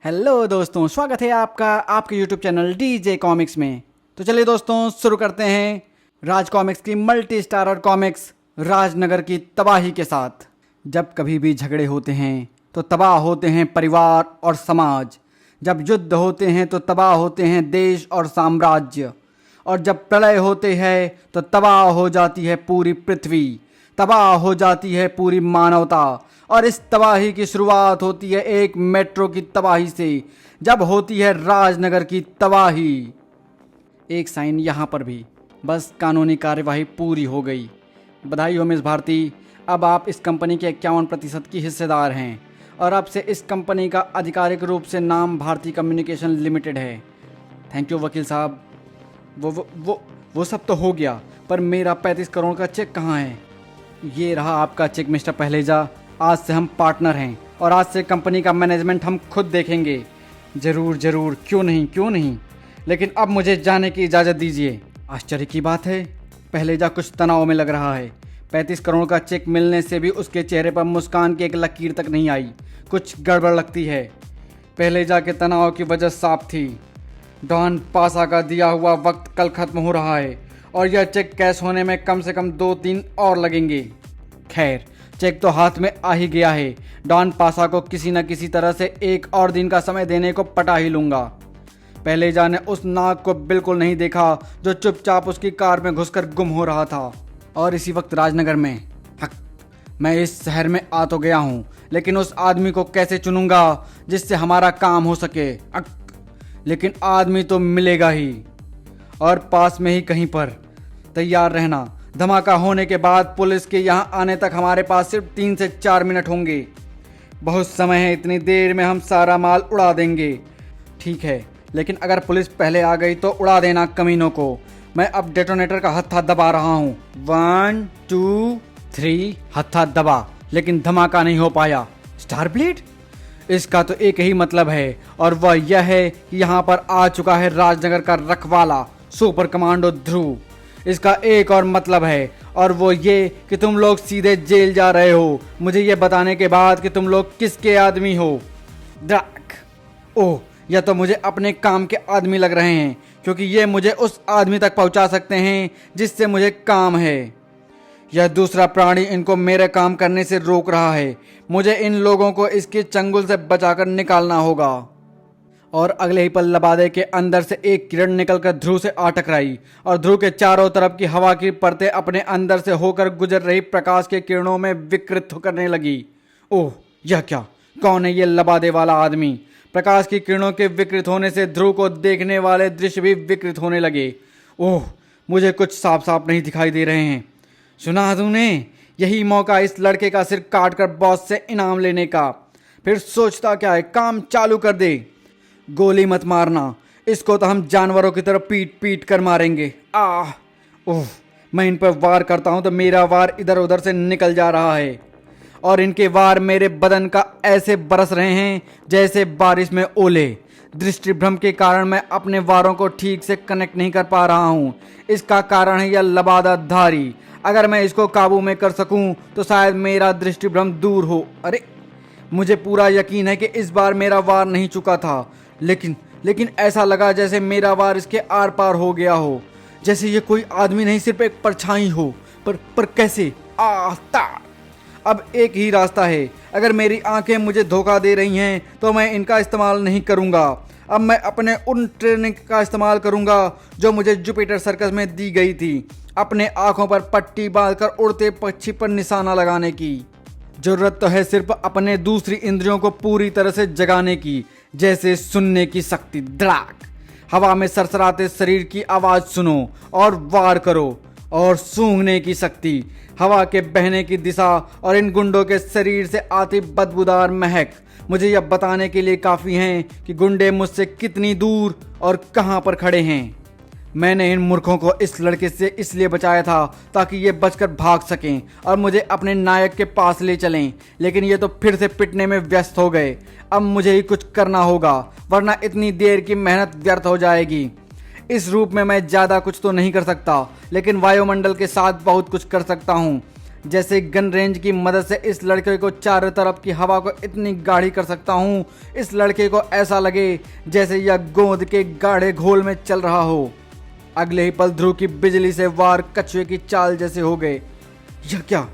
Hello दोस्तों, स्वागत है आपका आपके यूट्यूब चैनल डीजे कॉमिक्स में। तो चलिए दोस्तों, शुरू करते हैं राज कॉमिक्स की मल्टी स्टारर कॉमिक्स राजनगर की तबाही के साथ। जब कभी भी झगड़े होते हैं तो तबाह होते हैं परिवार और समाज। जब युद्ध होते हैं तो तबाह होते हैं देश और साम्राज्य। और जब प्रलय होते हैं तो तबाह हो जाती है पूरी पृथ्वी, तबाह हो जाती है पूरी मानवता। और इस तबाही की शुरुआत होती है एक मेट्रो की तबाही से, जब होती है राजनगर की तबाही। एक साइन यहाँ पर भी, बस कानूनी कार्यवाही पूरी हो गई। बधाई हो मिस भारती, अब आप इस कंपनी के 51% की हिस्सेदार हैं और अब से इस कंपनी का आधिकारिक रूप से नाम भारती कम्युनिकेशन लिमिटेड है। थैंक यू वकील साहब। वो सब तो हो गया, पर मेरा 35 करोड़ का चेक कहाँ है? ये रहा आपका चेक मिस्टर पहलेजा। आज से हम पार्टनर हैं और आज से कंपनी का मैनेजमेंट हम खुद देखेंगे। ज़रूर ज़रूर, क्यों नहीं। लेकिन अब मुझे जाने की इजाज़त दीजिए। आश्चर्य की बात है, पहलेजा कुछ तनाव में लग रहा है। 35 करोड़ का चेक मिलने से भी उसके चेहरे पर मुस्कान की एक लकीर तक नहीं आई। कुछ गड़बड़ लगती है। पहलेजा के तनाव की वजह साफ थी। डॉन पासा का दिया हुआ वक्त कल खत्म हो रहा है और यह चेक कैश होने में कम से कम 2-3 और लगेंगे। खैर, चेक तो हाथ में आ ही गया है। डॉन पासा को किसी न किसी तरह से एक और दिन का समय देने को पटा ही लूंगा। पहलेजा ने उस नाग को बिल्कुल नहीं देखा जो चुपचाप उसकी कार में घुसकर गुम हो रहा था। और इसी वक्त राजनगर में, मैं इस शहर में आ तो गया हूँ, लेकिन उस आदमी को कैसे चुनूंगा जिससे हमारा काम हो सके? लेकिन आदमी तो मिलेगा ही, और पास में ही कहीं पर। तैयार रहना, धमाका होने के बाद पुलिस के यहाँ आने तक हमारे पास सिर्फ 3 से 4 मिनट होंगे। बहुत समय है, इतनी देर में हम सारा माल उड़ा देंगे। ठीक है, लेकिन अगर पुलिस पहले आ गई तो उड़ा देना कमीनों को। मैं अब डेटोनेटर का हत्था दबा रहा हूँ। 1 2 3 हत्था दबा, लेकिन धमाका नहीं हो पाया। Star blade? इसका तो एक ही मतलब है, और वह यह है कि यहाँ पर आ चुका है राजनगर का रखवाला सुपर कमांडो ध्रुव। इसका एक और मतलब है, और वो ये कि तुम लोग सीधे जेल जा रहे हो, मुझे ये बताने के बाद कि तुम लोग किसके आदमी हो। ड्रैक! ओह, यह तो मुझे अपने काम के आदमी लग रहे हैं, क्योंकि ये मुझे उस आदमी तक पहुंचा सकते हैं जिससे मुझे काम है। यह दूसरा प्राणी इनको मेरे काम करने से रोक रहा है। मुझे इन लोगों को इसके चंगुल से बचाकर निकालना होगा। और अगले ही पल लबादे के अंदर से एक किरण निकलकर ध्रुव से आ टकराई और ध्रुव के चारों तरफ की हवा की परतें अपने अंदर से होकर गुजर रही प्रकाश के किरणों में विकृत करने लगी। ओह, यह क्या? कौन है ये लबादे वाला आदमी? प्रकाश की किरणों के विकृत होने से ध्रुव को देखने वाले दृश्य भी विकृत होने लगे। ओह, मुझे कुछ साफ साफ नहीं दिखाई दे रहे हैं। सुना तूने? यही मौका इस लड़के का सिर काट कर बॉस से इनाम लेने का। फिर सोचता क्या है, काम चालू कर दे। गोली मत मारना, इसको तो हम जानवरों की तरह पीट पीट कर मारेंगे। ओह, मैं इन पर वार करता हूं तो मेरा वार इधर उधर से निकल जा रहा है, और इनके वार मेरे बदन का ऐसे बरस रहे हैं जैसे बारिश में ओले। दृष्टिभ्रम के कारण मैं अपने वारों को ठीक से कनेक्ट नहीं कर पा रहा हूं। इसका कारण है यह लबादाधारी। अगर मैं इसको काबू में कर सकूं तो शायद मेरा दृष्टिभ्रम दूर हो। अरे, मुझे पूरा यकीन है कि इस बार मेरा वार नहीं चुका था, लेकिन ऐसा लगा जैसे मेरा वार इसके आर पार हो गया हो, जैसे ये कोई आदमी नहीं सिर्फ एक परछाई हो। पर कैसे? अब एक ही रास्ता है। अगर मेरी आंखें मुझे धोखा दे रही हैं तो मैं इनका इस्तेमाल नहीं करूंगा। अब मैं अपने उन ट्रेनिंग का इस्तेमाल करूंगा जो मुझे जुपिटर सर्कस में दी गई थी, अपने आंखों पर पट्टी बांधकर उड़ते पक्षी पर निशाना लगाने की। जरूरत तो है सिर्फ अपने दूसरी इंद्रियों को पूरी तरह से जगाने की, जैसे सुनने की शक्ति। ड्रैक! हवा में सरसराते शरीर की आवाज सुनो और वार करो। और सूंघने की शक्ति, हवा के बहने की दिशा और इन गुंडों के शरीर से आती बदबूदार महक मुझे यह बताने के लिए काफी हैं कि गुंडे मुझसे कितनी दूर और कहां पर खड़े हैं। मैंने इन मूर्खों को इस लड़के से इसलिए बचाया था ताकि ये बचकर भाग सकें और मुझे अपने नायक के पास ले चलें, लेकिन ये तो फिर से पिटने में व्यस्त हो गए। अब मुझे ही कुछ करना होगा, वरना इतनी देर की मेहनत व्यर्थ हो जाएगी। इस रूप में मैं ज़्यादा कुछ तो नहीं कर सकता, लेकिन वायुमंडल के साथ बहुत कुछ कर सकता हूँ। जैसे गन रेंज की मदद से इस लड़के को चारों तरफ की हवा को इतनी गाढ़ी कर सकता हूँ, इस लड़के को ऐसा लगे जैसे यह गोंद के गाढ़े घोल में चल रहा हो। अगले ही पल ध्रुव की बिजली से वार कछुए की चाल जैसे हो गए। यह क्या?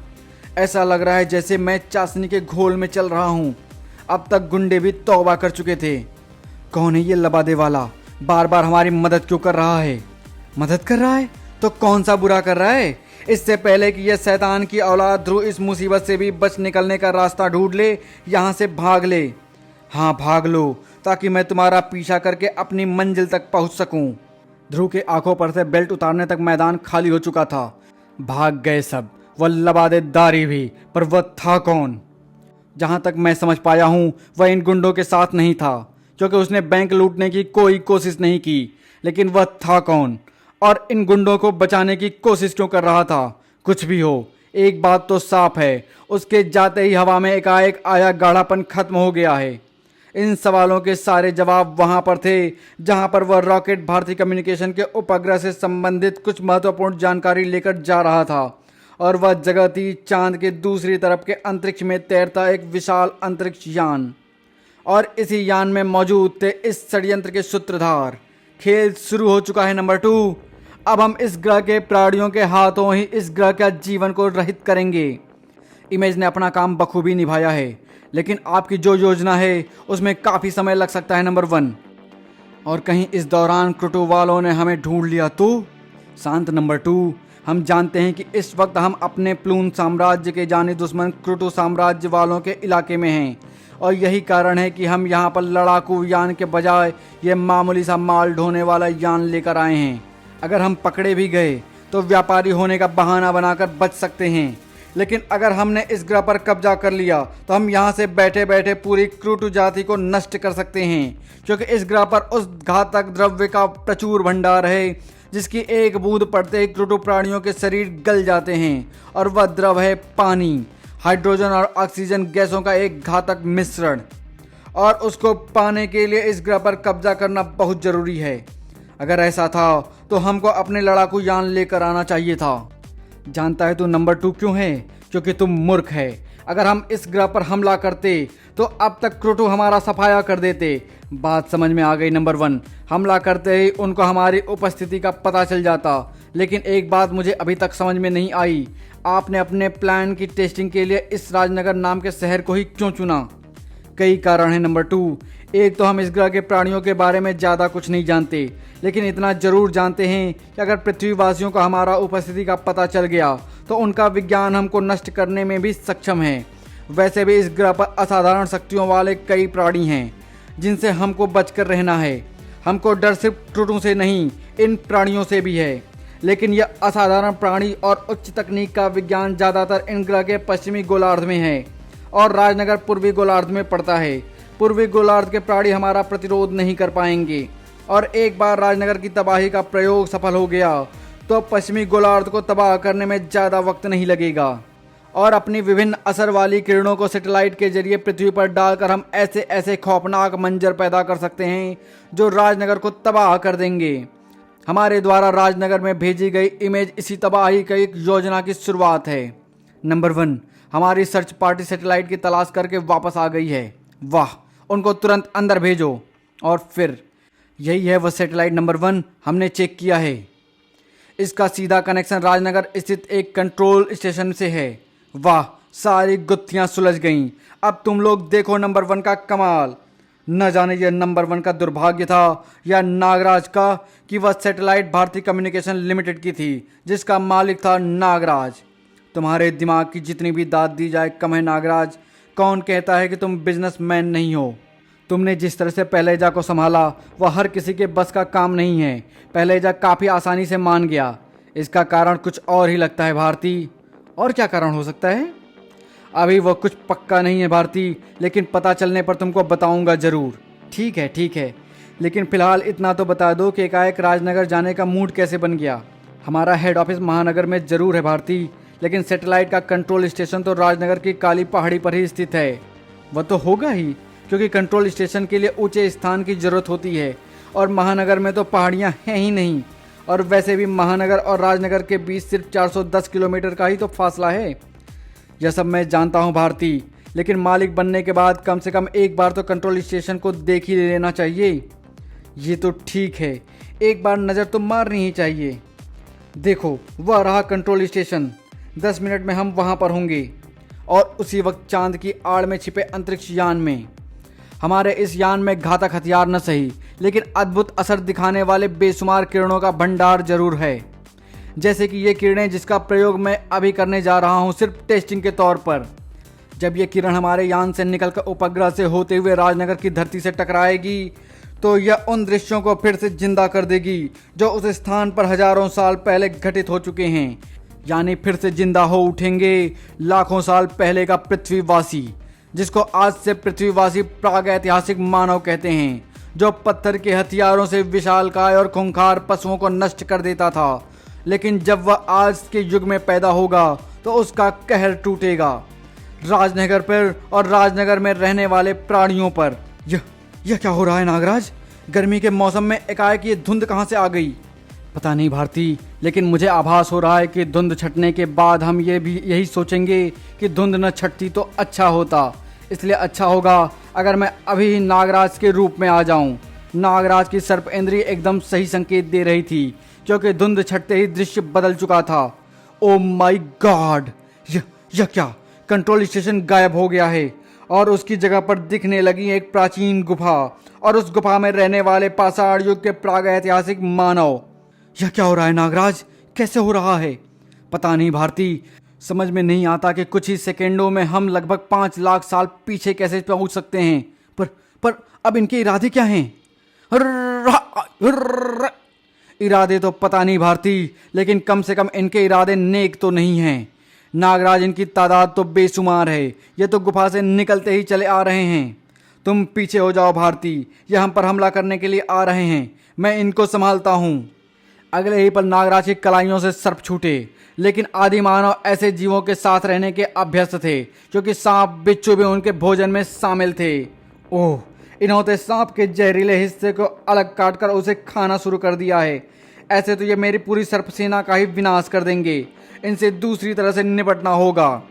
ऐसा लग रहा है जैसे मैं चाशनी के घोल में चल रहा हूँ। अब तक गुंडे भी तौबा कर चुके थे। कौन है ये लबादे वाला? बार बार हमारी मदद क्यों कर रहा है? मदद कर रहा है तो कौन सा बुरा कर रहा है? इससे पहले कि यह शैतान की औलाद ध्रुव इस मुसीबत से भी बच निकलने का रास्ता ढूंढ ले, यहाँ से भाग ले। हाँ, भाग लो, ताकि मैं तुम्हारा पीछा करके अपनी मंजिल तक पहुँच सकूँ। ध्रुव के आंखों पर से बेल्ट उतारने तक मैदान खाली हो चुका था। भाग गए सब, वह लबादेदारी भी, पर वह था कौन? जहां तक मैं समझ पाया हूं, वह इन गुंडों के साथ नहीं था, क्योंकि उसने बैंक लूटने की कोई कोशिश नहीं की। लेकिन वह था कौन और इन गुंडों को बचाने की कोशिश क्यों कर रहा था? कुछ भी हो, एक बात तो साफ है, उसके जाते ही हवा में एकाएक आया गाढ़ापन खत्म हो गया है। इन सवालों के सारे जवाब वहां पर थे जहां पर वह रॉकेट भारतीय कम्युनिकेशन के उपग्रह से संबंधित कुछ महत्वपूर्ण जानकारी लेकर जा रहा था। और वह जगह थी चांद के दूसरी तरफ के अंतरिक्ष में तैरता एक विशाल अंतरिक्ष यान। और इसी यान में मौजूद थे इस षड्यंत्र के सूत्रधार। खेल शुरू हो चुका है नंबर 2। अब हम इस ग्रह के प्राणियों के हाथों ही इस ग्रह का जीवन को रहित करेंगे। इमेज ने अपना काम बखूबी निभाया है, लेकिन आपकी जो योजना है उसमें काफ़ी समय लग सकता है नंबर 1। और कहीं इस दौरान क्रूटो वालों ने हमें ढूंढ लिया तो? शांत नंबर 2। हम जानते हैं कि इस वक्त हम अपने प्लून साम्राज्य के जाने दुश्मन क्रूटो साम्राज्य वालों के इलाके में हैं, और यही कारण है कि हम यहाँ पर लड़ाकू यान के बजाय ये मामूली सा माल ढोने वाला यान लेकर आए हैं। अगर हम पकड़े भी गए तो व्यापारी होने का बहाना बनाकर बच सकते हैं, लेकिन अगर हमने इस ग्रह पर कब्जा कर लिया तो हम यहाँ से बैठे बैठे पूरी क्रूटो जाति को नष्ट कर सकते हैं, क्योंकि इस ग्रह पर उस घातक द्रव्य का प्रचुर भंडार है जिसकी एक बूंद पड़ते ही क्रूटो प्राणियों के शरीर गल जाते हैं। और वह द्रव है पानी, हाइड्रोजन और ऑक्सीजन गैसों का एक घातक मिश्रण। और उसको पाने के लिए इस ग्रह पर कब्जा करना बहुत ज़रूरी है। अगर ऐसा था तो हमको अपने लड़ाकू यान लेकर आना चाहिए था। जानता है तू नंबर 2 क्यों है? क्योंकि तुम मूर्ख है। अगर हम इस ग्रह पर हमला करते तो अब तक क्रूटो हमारा सफाया कर देते। बात समझ में आ गई नंबर 1। हमला करते ही उनको हमारी उपस्थिति का पता चल जाता। लेकिन एक बात मुझे अभी तक समझ में नहीं आई, आपने अपने प्लान की टेस्टिंग के लिए इस राजनगर नाम के शहर को ही क्यों चुना? कई कारण हैं नंबर 2। एक तो हम इस ग्रह के प्राणियों के बारे में ज़्यादा कुछ नहीं जानते, लेकिन इतना जरूर जानते हैं कि अगर पृथ्वीवासियों को हमारा उपस्थिति का पता चल गया तो उनका विज्ञान हमको नष्ट करने में भी सक्षम है। वैसे भी इस ग्रह पर असाधारण शक्तियों वाले कई प्राणी हैं जिनसे हमको बचकर रहना है। हमको डर सिर्फ क्रूटो से नहीं, इन प्राणियों से भी है। लेकिन यह असाधारण प्राणी और उच्च तकनीक का विज्ञान ज़्यादातर इन ग्रह के पश्चिमी गोलार्ध में है, और राजनगर पूर्वी गोलार्ध में पड़ता है। पूर्वी गोलार्ध के प्राणी हमारा प्रतिरोध नहीं कर पाएंगे, और एक बार राजनगर की तबाही का प्रयोग सफल हो गया तो पश्चिमी गोलार्ध को तबाह करने में ज़्यादा वक्त नहीं लगेगा। और अपनी विभिन्न असर वाली किरणों को सैटेलाइट के जरिए पृथ्वी पर डालकर हम ऐसे ऐसे खौफनाक मंजर पैदा कर सकते हैं जो राजनगर को तबाह कर देंगे। हमारे द्वारा राजनगर में भेजी गई इमेज इसी तबाही की एक योजना की शुरुआत है। नंबर 1, हमारी सर्च पार्टी सैटेलाइट की तलाश करके वापस आ गई है। वाह, उनको तुरंत अंदर भेजो। और फिर यही है वह सैटेलाइट नंबर 1, हमने चेक किया है। इसका सीधा कनेक्शन राजनगर स्थित एक कंट्रोल स्टेशन से है। वाह, सारी गुत्थियां सुलझ गईं। अब तुम लोग देखो नंबर 1 का कमाल। न जाने यह नंबर 1 का दुर्भाग्य था या नागराज का कि वह सैटेलाइट भारतीय कम्युनिकेशन लिमिटेड की थी, जिसका मालिक था नागराज। तुम्हारे दिमाग की जितनी भी दाद दी जाए कम है नागराज। कौन कहता है कि तुम बिजनेसमैन नहीं हो? तुमने जिस तरह से पहलेजा को संभाला वह हर किसी के बस का काम नहीं है। पहलेजा काफ़ी आसानी से मान गया। इसका कारण कुछ और ही लगता है भारती। और क्या कारण हो सकता है? अभी वह कुछ पक्का नहीं है भारती, लेकिन पता चलने पर तुमको बताऊंगा ज़रूर। ठीक है, लेकिन फ़िलहाल इतना तो बता दो कि एकाएक राजनगर जाने का मूड कैसे बन गया? हमारा हेड ऑफिस महानगर में ज़रूर है भारती, लेकिन सैटेलाइट का कंट्रोल स्टेशन तो राजनगर की काली पहाड़ी पर ही स्थित है। वह तो होगा ही, क्योंकि कंट्रोल स्टेशन के लिए ऊंचे स्थान की ज़रूरत होती है, और महानगर में तो पहाड़ियाँ हैं ही नहीं। और वैसे भी महानगर और राजनगर के बीच सिर्फ 410 किलोमीटर का ही तो फासला है। यह सब मैं जानता हूँ भारती, लेकिन मालिक बनने के बाद कम से कम एक बार तो कंट्रोल स्टेशन को देख ही लेना चाहिए। ये तो ठीक है, एक बार नज़र तो मारनी ही चाहिए। देखो वह रहा कंट्रोल स्टेशन, 10 मिनट में हम वहाँ पर होंगे। और उसी वक्त चांद की आड़ में छिपे अंतरिक्ष यान में, हमारे इस यान में घातक हथियार न सही लेकिन अद्भुत असर दिखाने वाले बेशुमार किरणों का भंडार जरूर है। जैसे कि ये किरणें जिसका प्रयोग मैं अभी करने जा रहा हूँ सिर्फ टेस्टिंग के तौर पर। जब ये किरण हमारे यान से निकलकर उपग्रह से होते हुए राजनगर की धरती से टकराएगी तो यह उन दृश्यों को फिर से जिंदा कर देगी जो उस स्थान पर हजारों साल पहले घटित हो चुके हैं। यानी फिर से जिंदा हो उठेंगे लाखों साल पहले का पृथ्वीवासी, जिसको आज से पृथ्वीवासी प्रागैतिहासिक मानव कहते हैं, जो पत्थर के हथियारों से विशालकाय और खूंखार पशुओं को नष्ट कर देता था। लेकिन जब वह आज के युग में पैदा होगा तो उसका कहर टूटेगा राजनगर पर और राजनगर में रहने वाले प्राणियों पर। यह क्या हो रहा है नागराज? गर्मी के मौसम में एकाएक ये धुंध कहाँ से आ गई? पता नहीं भारती, लेकिन मुझे आभास हो रहा है कि धुंध छटने के बाद हम ये भी यही सोचेंगे कि धुंध न छटती तो अच्छा होता। इसलिए अच्छा होगा अगर मैं अभी नागराज के रूप में आ जाऊं। नागराज की सर्प इंद्री एकदम सही संकेत दे रही थी, क्योंकि धुंध छटते ही दृश्य बदल चुका था। ओ माय गॉड, यह क्या? कंट्रोल स्टेशन गायब हो गया है और उसकी जगह पर दिखने लगी एक प्राचीन गुफा, और उस गुफा में रहने वाले पाषाण युग के प्रागैतिहासिक मानव। यह क्या हो रहा है नागराज? कैसे हो रहा है? पता नहीं भारती, समझ में नहीं आता कि कुछ ही सेकेंडों में हम लगभग 5 लाख साल पीछे कैसे पहुंच सकते हैं। पर अब इनके इरादे क्या हैं? इरादे तो पता नहीं भारती, लेकिन कम से कम इनके इरादे नेक तो नहीं हैं। नागराज, इनकी तादाद तो बेशुमार है। ये तो गुफा से निकलते ही चले आ रहे हैं। तुम पीछे हो जाओ भारती, ये हम पर हमला करने के लिए आ रहे हैं। मैं इनको संभालता हूँ। अगले ही पल नागराज की कलाइयों से सर्प छूटे, लेकिन आदि मानव ऐसे जीवों के साथ रहने के अभ्यस्त थे क्योंकि सांप बिच्छू भी उनके भोजन में शामिल थे। ओह, इन्होंने सांप के जहरीले हिस्से को अलग काटकर उसे खाना शुरू कर दिया है। ऐसे तो ये मेरी पूरी सर्प सेना का ही विनाश कर देंगे। इनसे दूसरी तरह से निपटना होगा।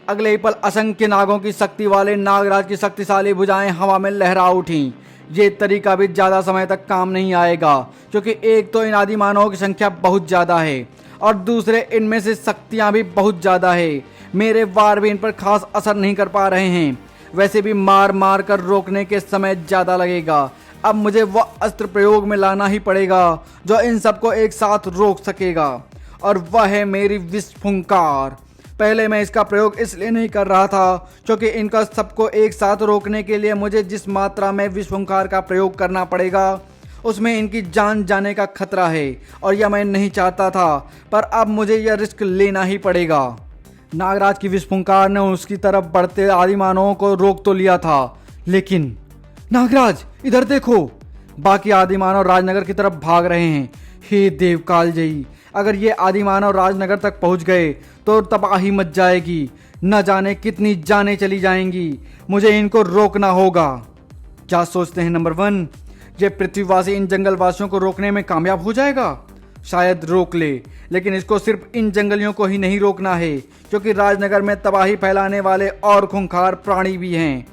अगले ही पल असंख्य नागों की शक्ति वाले नागराज की शक्तिशाली भुजाएं हवा में लहरा उठीं। ये तरीका भी ज़्यादा समय तक काम नहीं आएगा, क्योंकि एक तो इन आदि मानवों की संख्या बहुत ज़्यादा है और दूसरे इनमें से शक्तियाँ भी बहुत ज़्यादा है। मेरे वार भी इन पर खास असर नहीं कर पा रहे हैं। वैसे भी मार मार कर रोकने के समय ज़्यादा लगेगा। अब मुझे वह अस्त्र प्रयोग में लाना ही पड़ेगा जो इन सबको एक साथ रोक सकेगा, और वह है मेरी विस्फुंकार। पहले मैं इसका प्रयोग इसलिए नहीं कर रहा था क्योंकि इनका सबको एक साथ रोकने के लिए मुझे जिस मात्रा में विस्फुंकार का प्रयोग करना पड़ेगा उसमें इनकी जान जाने का खतरा है, और यह मैं नहीं चाहता था, पर अब मुझे यह रिस्क लेना ही पड़ेगा। नागराज की विस्फुंकार ने उसकी तरफ बढ़ते आदिमानवों को रोक तो लिया था, लेकिन नागराज इधर देखो, बाकी आदिमानव राजनगर की तरफ भाग रहे हैं। हे देव कालजयी, अगर ये आदिमानव राजनगर तक पहुंच गए तो तबाही मच जाएगी। न जाने कितनी जानें चली जाएंगी। मुझे इनको रोकना होगा। क्या सोचते हैं नंबर 1? ये पृथ्वीवासी इन जंगलवासियों को रोकने में कामयाब हो जाएगा? शायद रोक ले, लेकिन इसको सिर्फ इन जंगलियों को ही नहीं रोकना है, क्योंकि राजनगर में तबाही फैलाने वाले और खूंखार प्राणी भी हैं।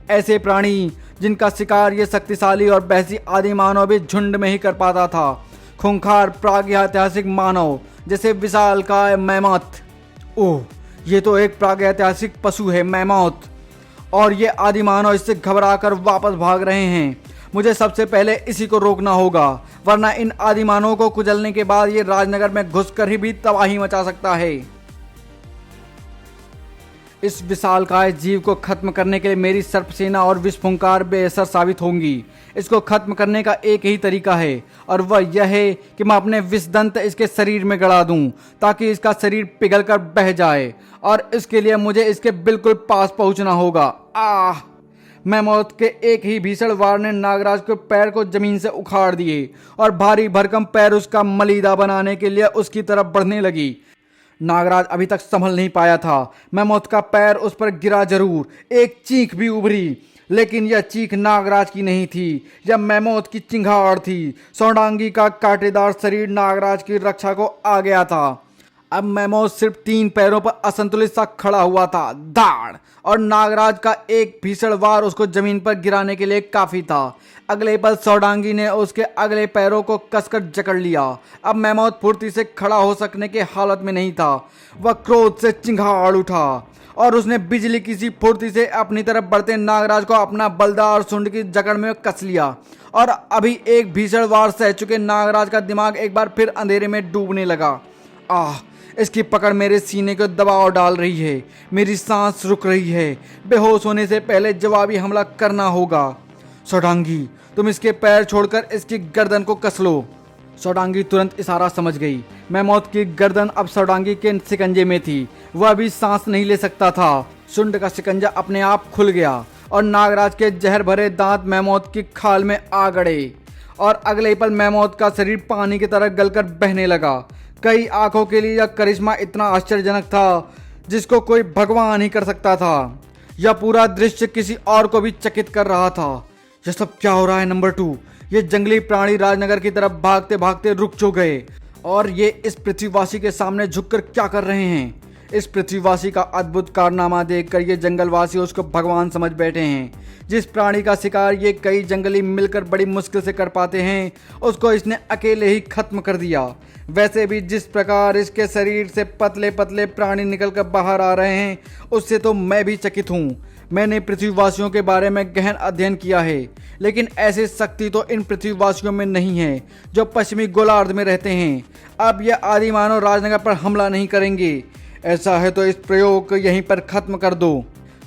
ऐसे प्राणी जिनका शिकार ये शक्तिशाली और बहसी आदि मानव भी झुंड में ही कर पाता था। खूंखार प्रागैतिहासिक मानव जैसे विशालकाय मैमथ। ओह, ये तो एक प्रागैतिहासिक पशु है, मैमथ, और ये आदि मानव इससे घबराकर वापस भाग रहे हैं। मुझे सबसे पहले इसी को रोकना होगा, वरना इन आदि मानवों को कुचलने के बाद ये राजनगर में घुसकर ही भी तबाही मचा सकता है। इस विशालकाय जीव को खत्म करने के लिए मेरी सर्प सेना और विस्फुंकार बेअसर साबित होंगी। इसको खत्म करने का एक ही तरीका है, और वह यह है कि मैं अपने विषदंत इसके शरीर में गड़ा दूं, ताकि इसका शरीर पिघलकर बह जाए, और इसके लिए मुझे इसके बिल्कुल पास पहुंचना होगा। आह! मैमोथ के एक ही भीषण वार ने नागराज के पैर को जमीन से उखाड़ दिए, और भारी भरकम पैर उसका मलीदा बनाने के लिए उसकी तरफ बढ़ने लगी। नागराज अभी तक संभल नहीं पाया था। मैमोथ का पैर उस पर गिरा जरूर, एक चीख भी उभरी, लेकिन यह चीख नागराज की नहीं थी, यह मैमोथ की चिंगाड़ थी। सोंडांगी का कांटेदार शरीर नागराज की रक्षा को आ गया था। अब मेमो सिर्फ 3 पैरों पर असंतुलित सा खड़ा हुआ था। दाड़ और नागराज का एक भीषण वार उसको जमीन पर गिराने के लिए काफी था। अगले पल सौडांगी ने उसके अगले पैरों को कसकर जकड़ लिया। अब मेमोत फुर्ती से खड़ा हो सकने की हालत में नहीं था। वह क्रोध से चिंगाड़ उठा और उसने बिजली की सी फुर्ती से अपनी तरफ बढ़ते नागराज को अपना बलदा और सुंड की जकड़ में कस लिया। और अभी एक भीषण वार सह चुके नागराज का दिमाग एक बार फिर अंधेरे में डूबने लगा। आह, इसकी पकड़ मेरे सीने को दबाव डाल रही है। मेरी सांस रुक रही है। बेहोश होने से पहले जवाबी हमला करना होगा। सौडांगी, तुम इसके पैर छोड़कर इसकी गर्दन को कस लो। सौडांगी तुरंत इशारा समझ गई। मेमोत की गर्दन अब सौडांगी के शिकंजे में थी। वह अभी सांस नहीं ले सकता था। सुंड का शिकंजा अपने आप खुल गया और नागराज के जहर भरे दांत मेमोत की खाल में आ गड़े और अगले पल मेमोत का शरीर पानी की तरह गलकर बहने लगा। कई आंखों के लिए यह करिश्मा इतना आश्चर्यजनक था जिसको कोई भगवान ही कर सकता था। यह पूरा दृश्य किसी और को भी चकित कर रहा था। यह सब क्या हो रहा है नंबर 2? ये जंगली प्राणी राजनगर की तरफ भागते भागते रुक जो गए और ये इस पृथ्वीवासी के सामने झुककर क्या कर रहे हैं? इस पृथ्वीवासी का अद्भुत कारनामा देखकर ये जंगलवासी उसको भगवान समझ बैठे हैं। जिस प्राणी का शिकार ये कई जंगली मिलकर बड़ी मुश्किल से कर पाते हैं, उसको इसने अकेले ही खत्म कर दिया। वैसे भी जिस प्रकार इसके शरीर से पतले पतले प्राणी निकलकर बाहर आ रहे हैं, उससे तो मैं भी चकित हूँ। मैंने पृथ्वीवासियों के बारे में गहन अध्ययन किया है, लेकिन ऐसी शक्ति तो इन पृथ्वीवासियों में नहीं है जो पश्चिमी गोलार्ध में रहते हैं। अब यह आदि मानव राजनगर पर हमला नहीं करेंगे। ऐसा है तो इस प्रयोग को यहीं पर खत्म कर दो।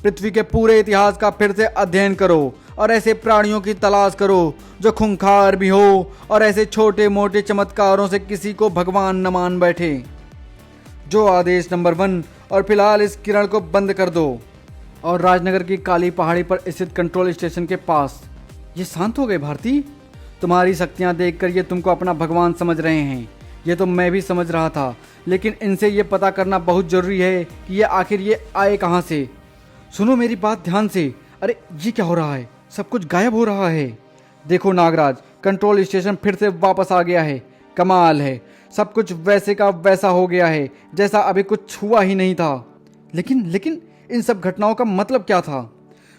पृथ्वी के पूरे इतिहास का फिर से अध्ययन करो और ऐसे प्राणियों की तलाश करो जो खूंखार भी हो और ऐसे छोटे मोटे चमत्कारों से किसी को भगवान न मान बैठे। जो आदेश नंबर 1, और फिलहाल इस किरण को बंद कर दो। और राजनगर की काली पहाड़ी पर स्थित कंट्रोल स्टेशन के पास। ये शांत हो गए भारती। तुम्हारी शक्तियाँ देखकर ये तुमको अपना भगवान समझ रहे हैं। ये तो मैं भी समझ रहा था, लेकिन इनसे ये पता करना बहुत जरूरी है कि ये आखिर ये आए कहाँ से। सुनो मेरी बात ध्यान से। अरे ये क्या हो रहा है? सब कुछ गायब हो रहा है। देखो नागराज, कंट्रोल स्टेशन फिर से वापस आ गया है। कमाल है, सब कुछ वैसे का वैसा हो गया है जैसा अभी कुछ हुआ ही नहीं था। लेकिन इन सब घटनाओं का मतलब क्या था?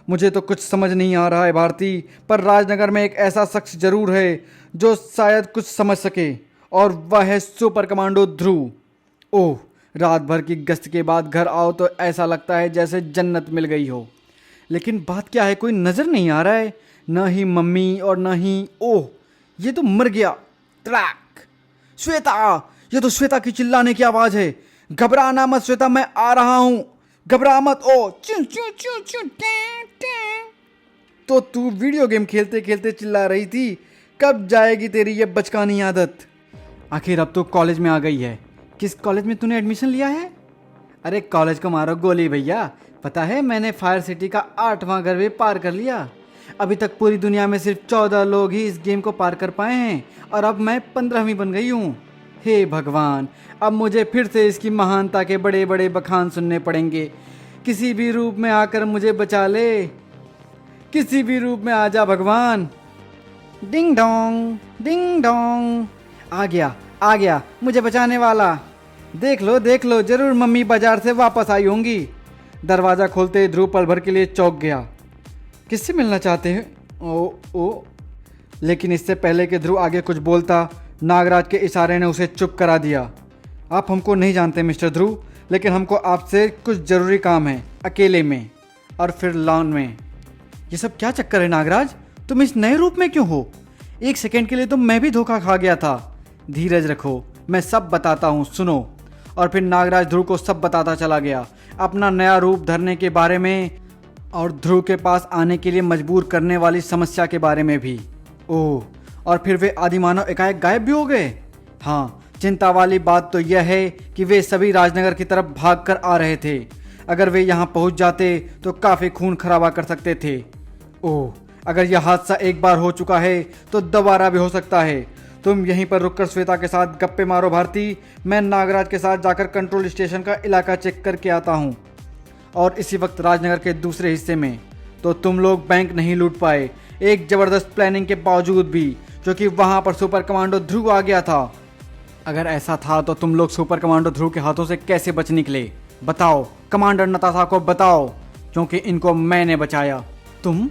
मुझे तो कुछ समझ नहीं आ रहा है भारती, पर राजनगर में एक ऐसा शख्स जरूर है जो शायद कुछ समझ सके, और वह है सुपर कमांडो ध्रुव। ओह, रात भर की गश्त के बाद घर आओ तो ऐसा लगता है जैसे जन्नत मिल गई हो। लेकिन बात क्या है, कोई नज़र नहीं आ रहा है। न ही मम्मी और न ही, ओह ये तो मर गया। ट्रैक! श्वेता! ये तो श्वेता की चिल्लाने की आवाज़ है। घबराना मत श्वेता, मैं आ रहा हूँ। घबरा मत। ओ चू चू चू चू टे टे। तो तू वीडियो गेम खेलते खेलते चिल्ला रही थी, कब जाएगी तेरी ये बचकानी आदत? आखिर अब तो कॉलेज में आ गई है। किस कॉलेज में तूने एडमिशन लिया है? अरे कॉलेज को मारो गोली भैया। पता है मैंने फायर सिटी का 8वां घर भी पार कर लिया। अभी तक पूरी दुनिया में सिर्फ 14 लोग ही इस गेम को पार कर पाए हैं और अब मैं 15वीं बन गई हूँ। हे भगवान, अब मुझे फिर से इसकी महानता के बड़े बड़े बखान सुनने पड़ेंगे। किसी भी रूप में आकर मुझे बचा ले। किसी भी रूप में आ जा भगवान। Ding dong ding dong. आ गया मुझे बचाने वाला। देख लो जरूर मम्मी बाजार से वापस आई होंगी। दरवाज़ा खोलते ही ध्रुव पल भर के लिए चौंक गया। किससे मिलना चाहते हैं? ओ लेकिन इससे पहले कि ध्रुव आगे कुछ बोलता, नागराज के इशारे ने उसे चुप करा दिया। आप हमको नहीं जानते मिस्टर ध्रुव, लेकिन हमको आपसे कुछ ज़रूरी काम है, अकेले में और फिर लॉन में। ये सब क्या चक्कर है नागराज? तुम इस नए रूप में क्यों हो? एक सेकंड के लिए तो मैं भी धोखा खा गया था। धीरज रखो, मैं सब बताता हूँ, सुनो। और फिर नागराज ध्रुव को सब बताता चला गया, अपना नया रूप धरने के बारे में और ध्रुव के पास आने के लिए मजबूर करने वाली समस्या के बारे में भी। ओह, और फिर वे आदिमानव एकाएक गायब भी हो गए। हाँ, चिंता वाली बात तो यह है कि वे सभी राजनगर की तरफ भागकर आ रहे थे। अगर वे यहाँ पहुँच जाते तो काफ़ी खून खराबा कर सकते थे। ओह, अगर यह हादसा एक बार हो चुका है तो दोबारा भी हो सकता है। तुम यहीं पर रुककर श्वेता के साथ गप्पे मारो भारती। मैं नागराज के साथ जाकर कंट्रोल स्टेशन का इलाका चेक करके आता हूँ। और इसी वक्त राजनगर के दूसरे हिस्से में तो तुम लोग बैंक नहीं लूट पाए, एक ज़बरदस्त प्लानिंग के बावजूद भी, क्योंकि वहाँ पर सुपर कमांडो ध्रुव आ गया था। अगर ऐसा था तो तुम लोग सुपर कमांडो ध्रुव के हाथों से कैसे बच निकले? बताओ कमांडर नताशा को बताओ, क्योंकि इनको मैंने बचाया। तुम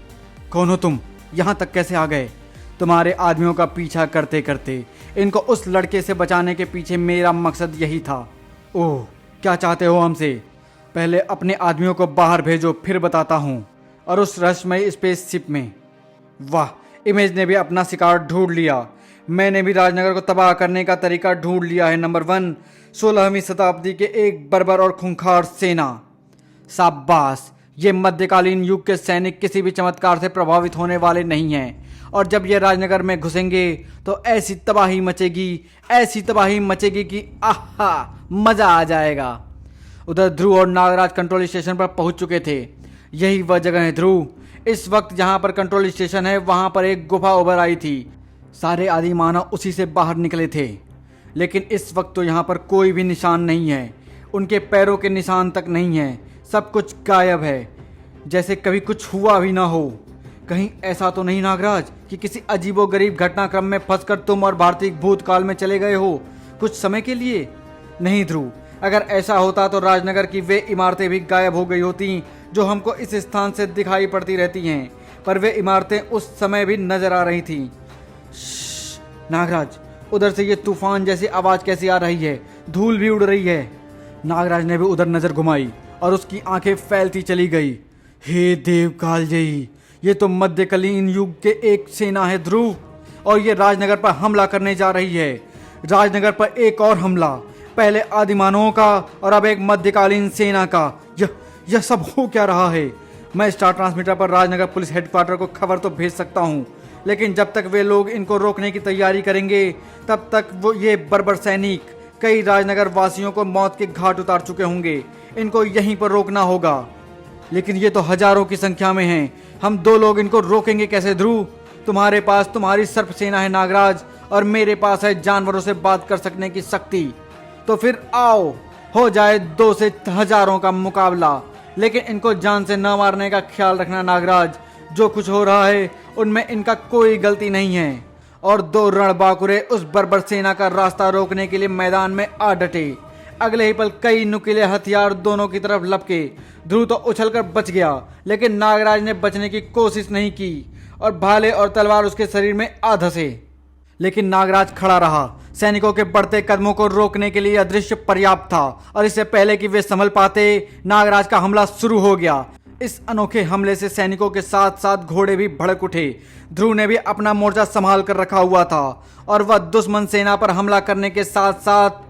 कौन हो? तुम यहाँ तक कैसे आ गए? तुम्हारे आदमियों का पीछा करते करते इनको उस लड़के से बचाने के पीछे मेरा मकसद यही था। ओह, क्या चाहते हो हमसे? पहले अपने आदमियों को बाहर भेजो, फिर बताता हूँ। और उस रहस्यमयी स्पेसशिप में, वाह, इमेज ने भी अपना शिकार ढूंढ लिया। मैंने भी राजनगर को तबाह करने का तरीका ढूंढ लिया है। नंबर 1, 16वीं शताब्दी के एक बर्बर और खूंखार सेना। शाबाश, ये मध्यकालीन युग के सैनिक किसी भी चमत्कार से प्रभावित होने वाले नहीं हैं। और जब ये राजनगर में घुसेंगे तो ऐसी तबाही मचेगी कि आहा, मजा आ जाएगा। उधर ध्रुव और नागराज कंट्रोल स्टेशन पर पहुंच चुके थे। यही वह जगह है ध्रुव। इस वक्त जहां पर कंट्रोल स्टेशन है वहां पर एक गुफा उभर आई थी। सारे आदि मानव उसी से बाहर निकले थे, लेकिन इस वक्त तो यहाँ पर कोई भी निशान नहीं है। उनके पैरों के निशान तक नहीं है। सब कुछ गायब है, जैसे कभी कुछ हुआ भी ना हो। कहीं ऐसा तो नहीं नागराज कि किसी अजीबोगरीब घटनाक्रम में फंसकर तुम और भारतीय भूतकाल में चले गए हो कुछ समय के लिए? नहीं ध्रुव, अगर ऐसा होता तो राजनगर की वे इमारतें भी गायब हो गई होती जो हमको इस स्थान से दिखाई पड़ती रहती हैं। पर वे इमारतें उस समय भी नजर आ रही थीं। नागराज, उधर से ये तूफान जैसी आवाज कैसी आ रही है? धूल भी उड़ रही है। नागराज ने भी उधर नजर घुमाई और उसकी आंखें फैलती चली गई। हे देव कालजयी, ये तो मध्यकालीन युग के एक सेना है ध्रुव, और ये राजनगर पर हमला करने जा रही है। राजनगर पर एक और हमला, पहले आदिमानवों का और अब एक मध्यकालीन सेना का। यह सब हो क्या रहा है? मैं स्टार ट्रांसमीटर पर राजनगर पुलिस हेडक्वार्टर को खबर तो भेज सकता हूँ, लेकिन जब तक वे लोग इनको रोकने की तैयारी करेंगे तब तक वो ये बर्बर सैनिक कई राजनगर वासियों को मौत के घाट उतार चुके होंगे। इनको यहीं पर रोकना होगा, लेकिन ये तो हजारों की संख्या में हैं। हम 2 लोग इनको रोकेंगे कैसे ध्रुव? तुम्हारे पास तुम्हारी सर्प सेना है नागराज, और मेरे पास है जानवरों से बात कर सकने की शक्ति। तो फिर आओ, हो जाए 2 से हजारों का मुकाबला, लेकिन इनको जान से न मारने का ख्याल रखना नागराज। जो कुछ हो रहा है उनमें इनका कोई गलती नहीं है। और 2 रणबांकुरे उस बर्बर सेना का रास्ता रोकने के लिए मैदान में आ डटे। अगले ही पल कई नुकीले हथियार दोनों की तरफ लपके। ध्रुव तो उछलकर बच गया, लेकिन नागराज ने बचने की कोशिश नहीं की और भाले और तलवार उसके शरीर में आ धंसे। लेकिन नागराज खड़ा रहा। सैनिकों के बढ़ते कदमों को रोकने के लिए यह दृश्य पर्याप्त था, और इससे पहले कि वे संभल पाते, नागराज का हमला शुरू हो गया। इस अनोखे हमले से सैनिकों के साथ साथ घोड़े भी भड़क उठे। ध्रुव ने भी अपना मोर्चा संभाल कर रखा हुआ था, और वह दुश्मन सेना पर हमला करने के साथ साथ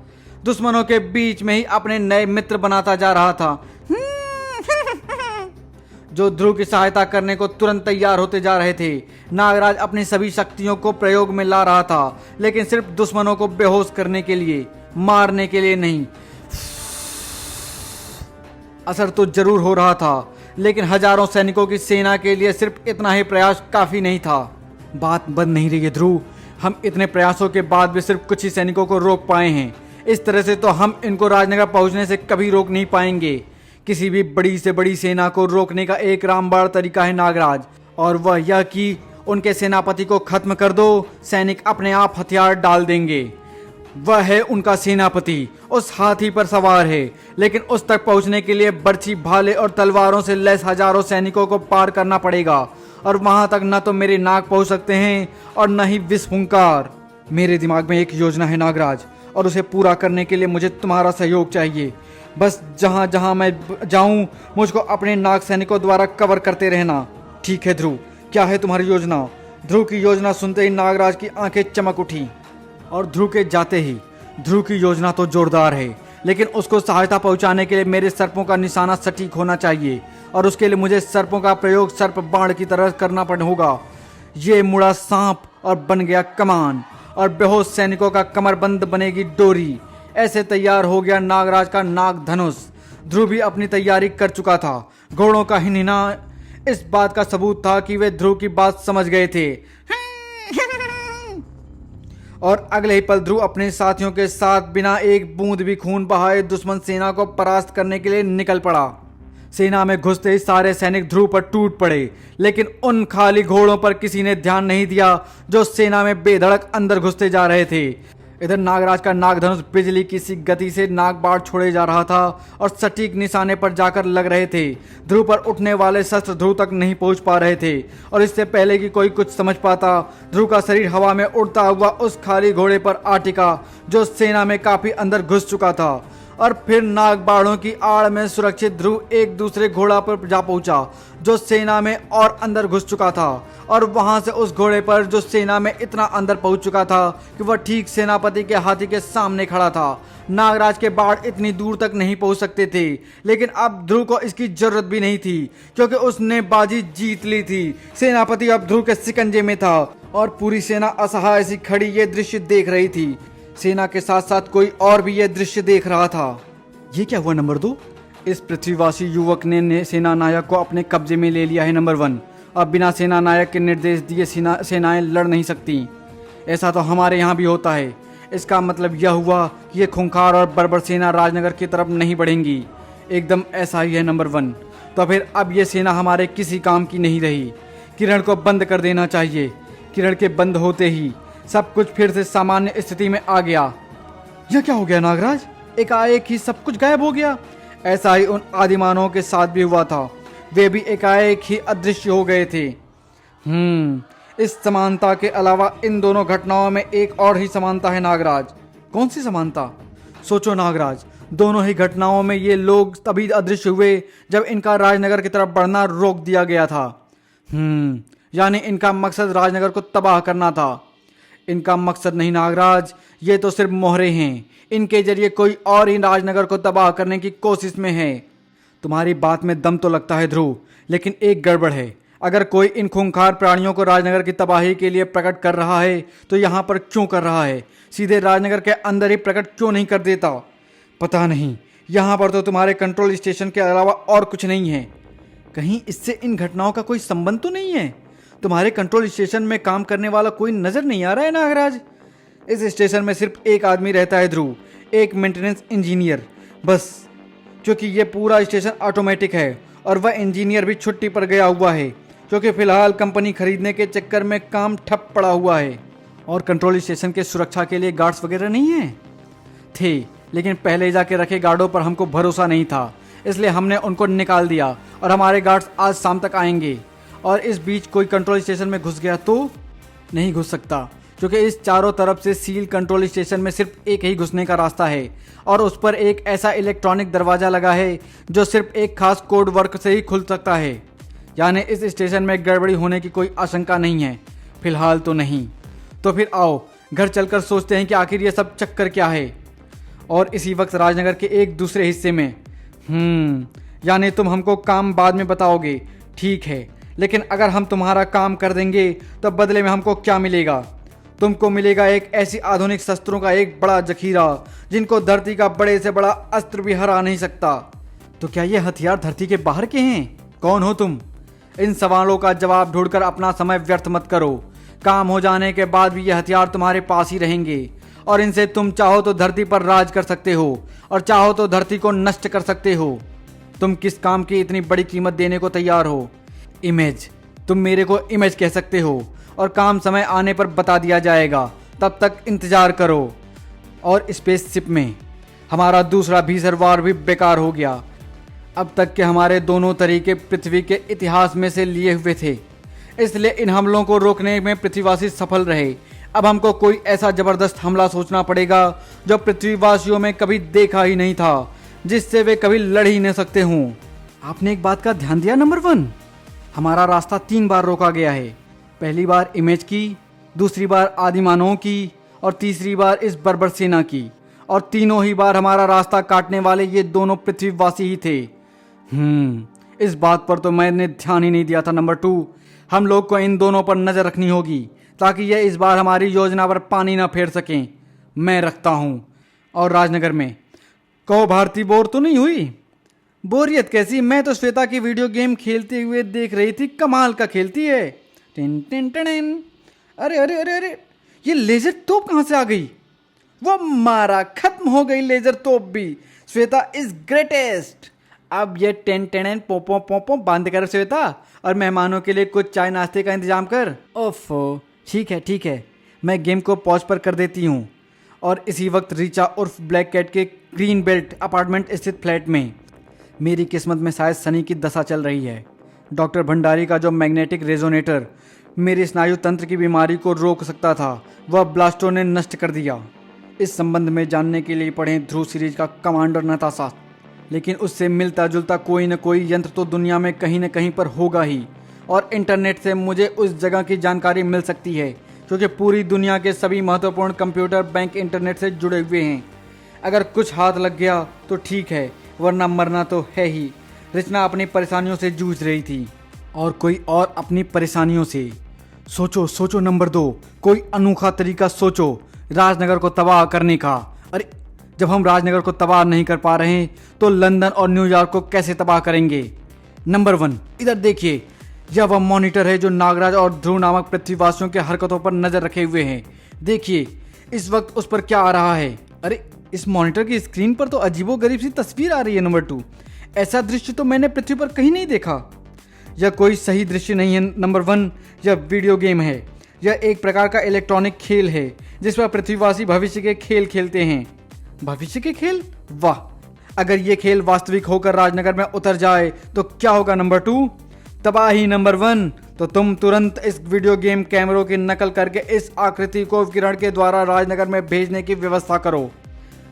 दुश्मनों के बीच में ही अपने नए मित्र बनाता जा रहा था, जो ध्रुव की सहायता करने को तुरंत तैयार होते जा रहे थे। नागराज अपनी सभी शक्तियों को प्रयोग में ला रहा था, लेकिन सिर्फ दुश्मनों को बेहोश करने के लिए, मारने के लिए नहीं। असर तो जरूर हो रहा था, लेकिन हजारों सैनिकों की सेना के लिए सिर्फ इतना ही प्रयास काफी नहीं था। बात बन नहीं रही है ध्रुव। हम इतने प्रयासों के बाद भी सिर्फ कुछ ही सैनिकों को रोक पाए हैं। इस तरह से तो हम इनको राजनगर पहुंचने से कभी रोक नहीं पाएंगे। किसी भी बड़ी से बड़ी सेना को रोकने का एक रामबाण तरीका है नागराज, और वह यह कि उनके सेनापति को खत्म कर दो। सैनिक अपने आप हथियार डाल देंगे। वह है उनका सेनापति, उस हाथी पर सवार है, लेकिन उस तक पहुंचने के लिए बर्छी, भाले और तलवारों से लैस हजारों सैनिकों को पार करना पड़ेगा, और वहां तक न तो मेरे नाग पहुंच सकते हैं और न ही विस्फुंकार। मेरे दिमाग में एक योजना है नागराज, और उसे पूरा करने के लिए मुझे तुम्हारा सहयोग चाहिए। बस जहां जहां मैं जाऊं मुझको अपने नाग सैनिकों द्वारा कवर करते रहना। ठीक है ध्रुव, क्या है तुम्हारी योजना? ध्रुव की योजना सुनते ही नागराज की आंखें चमक उठी, और ध्रुव के जाते ही, ध्रुव की योजना तो जोरदार है, लेकिन उसको सहायता पहुंचाने के लिए मेरे सर्पों का निशाना सटीक होना चाहिए, और उसके लिए मुझे सर्पों का प्रयोग सर्प बाण की तरह करना होगा। ये मुड़ा सांप और बन गया कमान, और बेहोश सैनिकों का कमरबंद बनेगी डोरी। ऐसे तैयार हो गया नागराज का नाग धनुष। ध्रुव भी अपनी तैयारी कर चुका था। घोड़ों का हिनहिना इस बात का सबूत था कि वे ध्रुव की बात समझ गए थे। और अगले ही पल ध्रुव अपने साथियों के साथ बिना एक बूंद भी खून बहाए दुश्मन सेना को परास्त करने के लिए निकल पड़ा। सेना में घुसते ही सारे सैनिक ध्रुव पर टूट पड़े, लेकिन उन खाली घोड़ों पर किसी ने ध्यान नहीं दिया जो सेना में बेधड़क अंदर घुसते जा रहे थे। इधर नागराज का नागधनुष बिजली की सी गति से नागबाण छोड़े जा रहा था और सटीक निशाने पर जाकर लग रहे थे। ध्रुव पर उठने वाले शस्त्र ध्रुव तक नहीं पहुंच पा रहे थे और इससे पहले कि कोई कुछ समझ पाता, ध्रुव का शरीर हवा में उड़ता हुआ उस खाली घोड़े पर आ टिका जो सेना में काफी अंदर घुस चुका था। और फिर नागबाणों की आड़ में सुरक्षित ध्रुव एक दूसरे घोड़ा पर जा पहुंचा जो सेना में और अंदर घुस चुका था, और वहां से उस घोड़े पर जो सेना में इतना अंदर पहुंच चुका था कि वह ठीक सेनापति के हाथी के सामने खड़ा था। नागराज के बाण इतनी दूर तक नहीं पहुंच सकते थे, लेकिन अब ध्रुव को इसकी जरूरत भी नहीं थी क्योंकि उसने बाजी जीत ली थी। सेनापति अब ध्रुव के शिकंजे में था और पूरी सेना असहाय सी खड़ी ये दृश्य देख रही थी। सेना के साथ साथ कोई और भी यह दृश्य देख रहा था। ये क्या हुआ नंबर 2? इस पृथ्वीवासी युवक ने सेना नायक को अपने कब्जे में ले लिया है नंबर 1। अब बिना सेना नायक के निर्देश दिए सेनाएं लड़ नहीं सकती। ऐसा तो हमारे यहाँ भी होता है। इसका मतलब यह हुआ कि ये खूंखार और बर्बर सेना राजनगर की तरफ नहीं बढ़ेंगी। एकदम ऐसा ही है नंबर 1। तो फिर अब ये सेना हमारे किसी काम की नहीं रही। किरण को बंद कर देना चाहिए। किरण के बंद होते ही सब कुछ फिर से सामान्य स्थिति में आ गया। यह क्या हो गया नागराज? एकाएक ही सब कुछ गायब हो गया। ऐसा ही उन आदिमानवों के साथ भी हुआ था। वे भी एकाएक ही अदृश्य हो गए थे। इस समानता के अलावा इन दोनों घटनाओं में एक और ही समानता है नागराज। कौन सी समानता? सोचो नागराज, दोनों ही घटनाओं में ये लोग तभी अदृश्य हुए जब इनका राजनगर की तरफ बढ़ना रोक दिया गया था। यानी इनका मकसद राजनगर को तबाह करना था। इनका मकसद नहीं नागराज, ये तो सिर्फ मोहरे हैं। इनके जरिए कोई और ही राजनगर को तबाह करने की कोशिश में है। तुम्हारी बात में दम तो लगता है ध्रुव, लेकिन एक गड़बड़ है। अगर कोई इन खूंखार प्राणियों को राजनगर की तबाही के लिए प्रकट कर रहा है तो यहाँ पर क्यों कर रहा है? सीधे राजनगर के अंदर ही प्रकट क्यों नहीं कर देता? पता नहीं, यहाँ पर तो तुम्हारे कंट्रोल स्टेशन के अलावा और कुछ नहीं है। कहीं इससे इन घटनाओं का कोई संबंध तो नहीं है? तुम्हारे कंट्रोल स्टेशन में काम करने वाला कोई नजर नहीं आ रहा है नागराज? इस स्टेशन में सिर्फ एक आदमी रहता है ध्रुव, एक मेंटेनेंस इंजीनियर बस, क्योंकि ये पूरा स्टेशन ऑटोमेटिक है और वह इंजीनियर भी छुट्टी पर गया हुआ है क्योंकि फिलहाल कंपनी खरीदने के चक्कर में काम ठप पड़ा हुआ है। और कंट्रोल स्टेशन के सुरक्षा के लिए गार्ड्स वगैरह नहीं है? थे, लेकिन पहले जाके रखे गार्डों पर हमको भरोसा नहीं था, इसलिए हमने उनको निकाल दिया और हमारे गार्ड्स आज शाम तक आएंगे। और इस बीच कोई कंट्रोल स्टेशन में घुस गया तो नहीं घुस सकता, क्योंकि इस चारों तरफ से सील कंट्रोल स्टेशन में सिर्फ एक ही घुसने का रास्ता है और उस पर एक ऐसा इलेक्ट्रॉनिक दरवाज़ा लगा है जो सिर्फ एक खास कोड वर्क से ही खुल सकता है। यानी इस स्टेशन में गड़बड़ी होने की कोई आशंका नहीं है, फिलहाल तो नहीं। तो फिर आओ घर चलकर सोचते हैं कि आखिर ये सब चक्कर क्या है। और इसी वक्त राजनगर के एक दूसरे हिस्से में यानी तुम हमको काम बाद में बताओगे, ठीक है, लेकिन अगर हम तुम्हारा काम कर देंगे तो बदले में हमको क्या मिलेगा? तुमको मिलेगा एक ऐसी आधुनिक शस्त्रों का एक बड़ा जखीरा जिनको धरती का बड़े से बड़ा अस्त्र भी हरा नहीं सकता। तो क्या ये हथियार धरती के बाहर के हैं? कौन हो तुम? इन सवालों का जवाब ढूंढकर अपना समय व्यर्थ मत करो। काम हो जाने के बाद भी ये हथियार तुम्हारे पास ही रहेंगे और इनसे तुम चाहो तो धरती पर राज कर सकते हो और चाहो तो धरती को नष्ट कर सकते हो। तुम किस काम की इतनी बड़ी कीमत देने को तैयार हो? इमेज, तुम मेरे को इमेज कह सकते हो और काम समय आने पर बता दिया जाएगा, तब तक इंतजार करो। और स्पेसशिप में हमारा दूसरा भीषण वार भी बेकार हो गया। अब तक के हमारे दोनों तरीके पृथ्वी के इतिहास में से लिए हुए थे, इसलिए इन हमलों को रोकने में पृथ्वीवासी सफल रहे। अब हमको कोई ऐसा जबरदस्त हमला सोचना पड़ेगा जो पृथ्वीवासियों में कभी देखा ही नहीं था, जिससे वे कभी लड़ ही नहीं सकते हों। आपने एक बात का ध्यान दिया नंबर 1? हमारा रास्ता 3 बार रोका गया है। पहली बार इमेज की, दूसरी बार आदिमानवों की और तीसरी बार इस बर्बर सेना की। और तीनों ही बार हमारा रास्ता काटने वाले ये दोनों पृथ्वीवासी ही थे। इस बात पर तो मैंने ध्यान ही नहीं दिया था नंबर 2। हम लोग को इन दोनों पर नजर रखनी होगी ताकि ये इस बार हमारी योजना पर पानी ना फेर सकें। मैं रखता हूँ। और राजनगर में कहो भारती बोर तो नहीं हुई? बोरियत कैसी, मैं तो श्वेता की वीडियो गेम खेलते हुए देख रही थी। कमाल का खेलती है। Tin tin tin. अरे अरे अरे अरे, ये लेजर तोप कहाँ से आ गई? वो मारा, खत्म हो गई लेजर तोप भी। Shweta is greatest. अब ये टेन टेन पोपो पोपो बंद कर श्वेता और मेहमानों के लिए कुछ चाय नाश्ते का इंतजाम कर। ओफो, ठीक है, मैं गेम को पॉज पर कर देती हूँ और इसी वक्त रीचा उर्फ ब्लैक कैट के ग्रीन बेल्ट अपार्टमेंट स्थित फ्लैट में मेरी किस्मत में शायद शनि की दशा चल रही है। डॉक्टर भंडारी का जो मैग्नेटिक रेजोनेटर मेरे स्नायु तंत्र की बीमारी को रोक सकता था, वह ब्लास्टो ने नष्ट कर दिया। इस संबंध में जानने के लिए पढ़ें ध्रुव सीरीज का कमांडर नताशा। लेकिन उससे मिलता जुलता कोई न कोई यंत्र तो दुनिया में कहीं न कहीं पर होगा ही, और इंटरनेट से मुझे उस जगह की जानकारी मिल सकती है क्योंकि पूरी दुनिया के सभी महत्वपूर्ण कंप्यूटर बैंक इंटरनेट से जुड़े हुए हैं। अगर कुछ हाथ लग गया तो ठीक है, वरना मरना तो है ही। रचना अपनी परेशानियों से जूझ रही थी और कोई और अपनी परेशानियों से। सोचो सोचो नंबर 2, कोई अनोखा तरीका सोचो राजनगर को तबाह करने का। अरे जब हम राजनगर को तबाह नहीं कर पा रहे हैं तो लंदन और न्यूयॉर्क को कैसे तबाह करेंगे। नंबर 1, इधर देखिए, यह वह मॉनिटर है जो नागराज और ध्रुव नामक पृथ्वीवासियों के हरकतों पर नजर रखे हुए हैं। देखिए इस वक्त उस पर क्या आ रहा है। अरे इस मॉनिटर की स्क्रीन पर तो अजीबोगरीब सी तस्वीर आ रही है। नंबर 2, ऐसा दृश्य तो मैंने पृथ्वी पर कहीं नहीं देखा। यह कोई सही दृश्य नहीं है। नंबर 1, यह वीडियो गेम है। यह एक प्रकार का इलेक्ट्रॉनिक खेल है जिस पर पृथ्वीवासी भविष्य के खेल खेलते हैं। भविष्य के खेल? वाह, अगर ये खेल वास्तविक होकर राजनगर में उतर जाए तो क्या होगा। नंबर 2, तबाही। नंबर 1, तो तुम तुरंत इस वीडियो गेम कैमरों की नकल करके इस आकृति को किरण के द्वारा राजनगर में भेजने की व्यवस्था करो।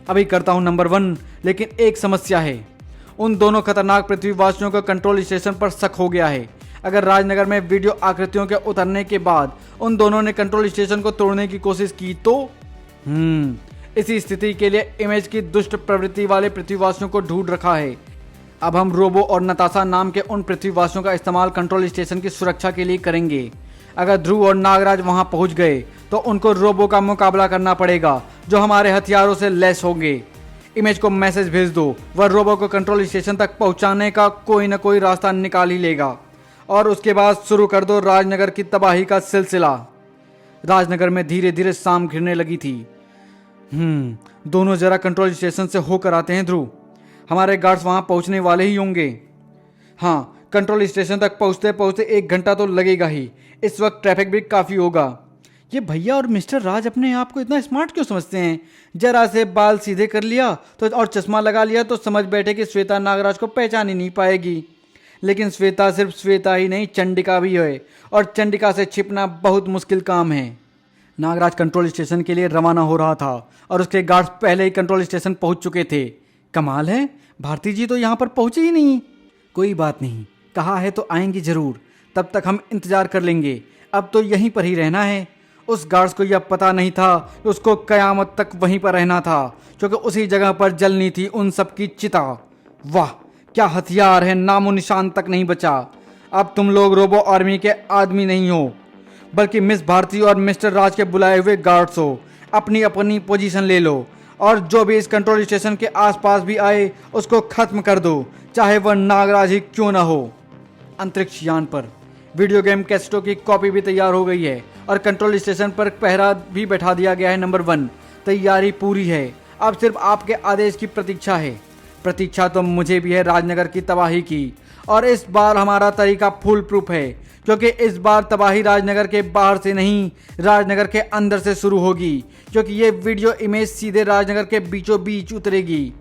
अभी करता हूं नंबर 1, लेकिन एक समस्या है। उन दोनों खतरनाक पृथ्वीवासियों को कंट्रोल स्टेशन पर शक हो गया है। अगर राजनगर में वीडियो आकृतियों के उतरने के बाद उन दोनों ने कंट्रोल स्टेशन को तोड़ने की कोशिश की तो इसी स्थिति के लिए इमेज की दुष्ट प्रवृत्ति वाले पृथ्वीवासियों को ढूंढ रखा है। अब हम रोबो और नताशा नाम के उन पृथ्वीवासियों का इस्तेमाल कंट्रोल स्टेशन की सुरक्षा के लिए करेंगे। अगर ध्रुव और नागराज वहां पहुंच गए तो उनको रोबो का मुकाबला करना पड़ेगा जो हमारे हथियारों से लैस होंगे। इमेज को मैसेज भेज दो, वह रोबो को कंट्रोल स्टेशन तक पहुंचाने का कोई न कोई रास्ता निकाल ही लेगा। और उसके बाद शुरू कर दो राजनगर की तबाही का सिलसिला। राजनगर में धीरे धीरे शाम घिरने लगी थी। दोनों जरा कंट्रोल स्टेशन से होकर आते हैं ध्रुव, हमारे गार्ड्स वहां पहुंचने वाले ही होंगे। हाँ, कंट्रोल स्टेशन तक पहुंचते पहुंचते 1 घंटा तो लगेगा ही। इस वक्त ट्रैफिक भी काफ़ी होगा। ये भैया और मिस्टर राज अपने आप को इतना स्मार्ट क्यों समझते हैं? जरा से बाल सीधे कर लिया तो और चश्मा लगा लिया तो समझ बैठे कि श्वेता नागराज को पहचान ही नहीं पाएगी। लेकिन श्वेता सिर्फ श्वेता ही नहीं, चंडिका भी है, और चंडिका से छिपना बहुत मुश्किल काम है। नागराज कंट्रोल स्टेशन के लिए रवाना हो रहा था और उसके गार्ड्स पहले ही कंट्रोल स्टेशन पहुंच चुके थे। कमाल है, भारती जी तो यहाँ पर पहुंचे ही नहीं। कोई बात नहीं, कहा है तो आएंगी जरूर, तब तक हम इंतजार कर लेंगे। अब तो यहीं पर ही रहना है। उस गार्ड्स को यह पता नहीं था कि उसको कयामत तक वहीं पर रहना था, क्योंकि उसी जगह पर जलनी थी उन सब की चिता। वाह क्या हथियार है, नामो निशान तक नहीं बचा। अब तुम लोग रोबो आर्मी के आदमी नहीं हो, बल्कि मिस भारती और मिस्टर राज के बुलाए हुए गार्ड्स हो। अपनी अपनी पोजीशन ले लो और जो भी इस कंट्रोल स्टेशन के आसपास भी आए उसको खत्म कर दो, चाहे वह नागराज ही क्यों ना हो। अंतरिक्ष यान पर वीडियो गेम कैसेटों की कॉपी भी तैयार हो गई है और कंट्रोल स्टेशन पर पहरा भी बैठा दिया गया है। नंबर 1, तैयारी पूरी है। अब सिर्फ आपके आदेश की प्रतीक्षा है। प्रतीक्षा तो मुझे भी है राजनगर की तबाही की, और इस बार हमारा तरीका फुल प्रूफ है, क्योंकि इस बार तबाही राजनगर के बाहर से नहीं, राजनगर के अंदर से शुरू होगी, क्योंकि ये वीडियो इमेज सीधे राजनगर के बीचों बीच उतरेगी।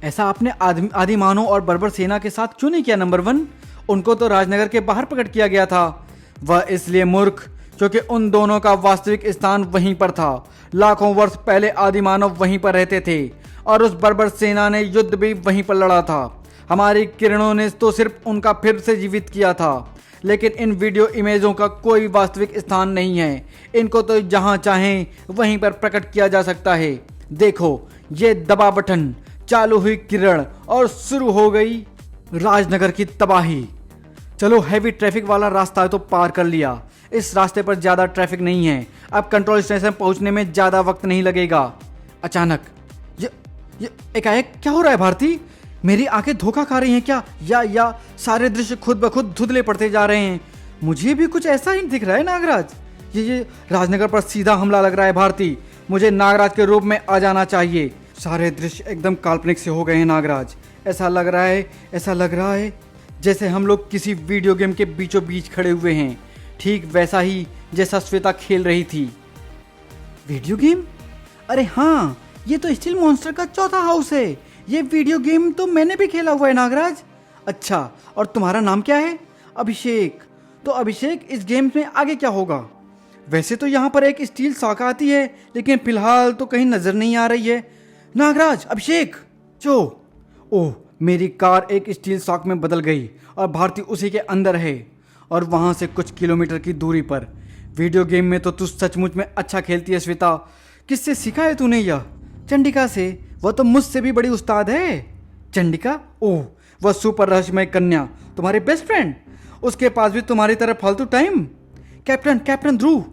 ऐसा आपने आदिमानव और बर्बर सेना के साथ क्यों नहीं किया? नंबर 1, उनको तो राजनगर के बाहर प्रकट किया गया था। वह इसलिए मूर्ख क्योंकि उन दोनों का वास्तविक स्थान वहीं पर था। लाखों वर्ष पहले आदिमानव वहीं पर रहते थे और उस बर्बर सेना ने युद्ध भी वहीं पर लड़ा था। हमारी किरणों ने तो सिर्फ उनका फिर से जीवित किया था, लेकिन इन वीडियो इमेजों का कोई वास्तविक स्थान नहीं है। इनको तो जहां चाहें वहीं पर प्रकट किया जा सकता है। देखो ये दबा बटन, चालू हुई किरण और शुरू हो गई राजनगर की तबाही। चलो, हैवी ट्रैफिक वाला रास्ता तो पार कर लिया। इस रास्ते पर ज्यादा ट्रैफिक नहीं है। अब कंट्रोल स्टेशन पहुंचने में ज्यादा वक्त नहीं लगेगा। अचानक ये एकाएक क्या हो रहा है? भारती, मेरी आंखें धोखा खा रही हैं क्या? या सारे दृश्य खुद ब खुद धुंधले पड़ते जा रहे हैं? मुझे भी कुछ ऐसा ही दिख रहा है नागराज। ये राजनगर पर सीधा हमला लग रहा है। भारती, मुझे नागराज के रूप में आ जाना चाहिए। सारे दृश्य एकदम काल्पनिक से हो गए हैं नागराज। ऐसा लग रहा है जैसे हम लोग किसी वीडियो गेम के बीचों बीच खड़े हुए हैं, ठीक वैसा ही जैसा श्वेता खेल रही थी। Video game? अरे हाँ, ये तो स्टील मॉन्स्टर का चौथा हाउस है। ये वीडियो गेम तो मैंने भी खेला हुआ है नागराज। अच्छा, और तुम्हारा नाम क्या है? अभिषेक। तो अभिषेक, इस गेम में आगे क्या होगा? वैसे तो यहाँ पर एक स्टील सॉक आती है, लेकिन फिलहाल तो कहीं नजर नहीं आ रही है। नागराज, अभिषेक, जो ओह, मेरी कार एक स्टील सॉक में बदल गई और भारती उसी के अंदर है, और वहां से कुछ किलोमीटर की दूरी पर। वीडियो गेम में तो तू सचमुच में अच्छा खेलती है श्वेता। किससे सीखा है तूने यह? चंडिका से। वह तो मुझसे भी बड़ी उस्ताद है। चंडिका? ओह, वह सुपर रहस्यमय कन्या, तुम्हारी बेस्ट फ्रेंड। उसके पास भी तुम्हारी तरह फालतू टाइम। कैप्टन ध्रुव,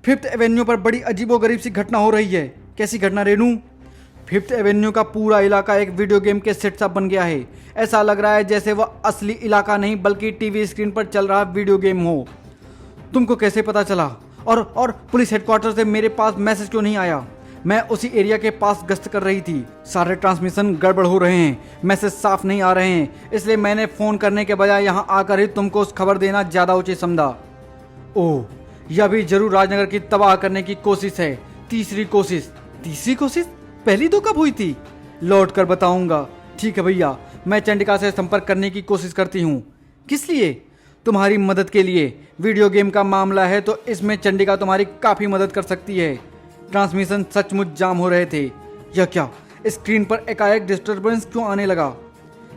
5th एवेन्यू पर बड़ी अजीबोगरीब सी घटना हो रही है। कैसी घटना रेनू? 5th एवेन्यू का पूरा इलाका एक वीडियो गेम के सेट सा बन गया है। ऐसा लग रहा है जैसे वह असली इलाका नहीं बल्कि टीवी स्क्रीन पर चल रहा वीडियो गेम हो। तुमको कैसे पता चला? और पुलिस हेडक्वार्टर से मेरे पास मैसेज क्यों नहीं आया? मैं उसी एरिया के पास गश्त कर रही थी। सारे ट्रांसमिशन गड़बड़ हो रहे हैं, मैसेज साफ नहीं आ रहे हैं, इसलिए मैंने फ़ोन करने के बजाय यहाँ आकर ही तुमको उस खबर देना ज़्यादा उचित समझा। ओह, यह भी जरूर राजनगर की तबाह करने की कोशिश है। तीसरी कोशिश? पहली दो कब हुई थी? लौट कर बताऊंगा। ठीक है भैया, मैं चंडिका से संपर्क करने की कोशिश करती हूँ। किस लिए? तुम्हारी मदद के लिए। वीडियो गेम का मामला है तो इसमें चंडिका तुम्हारी काफ़ी मदद कर सकती है। ट्रांसमिशन सचमुच जाम हो रहे थे। यह क्या, स्क्रीन पर एकाएक डिस्टरबेंस क्यों आने लगा?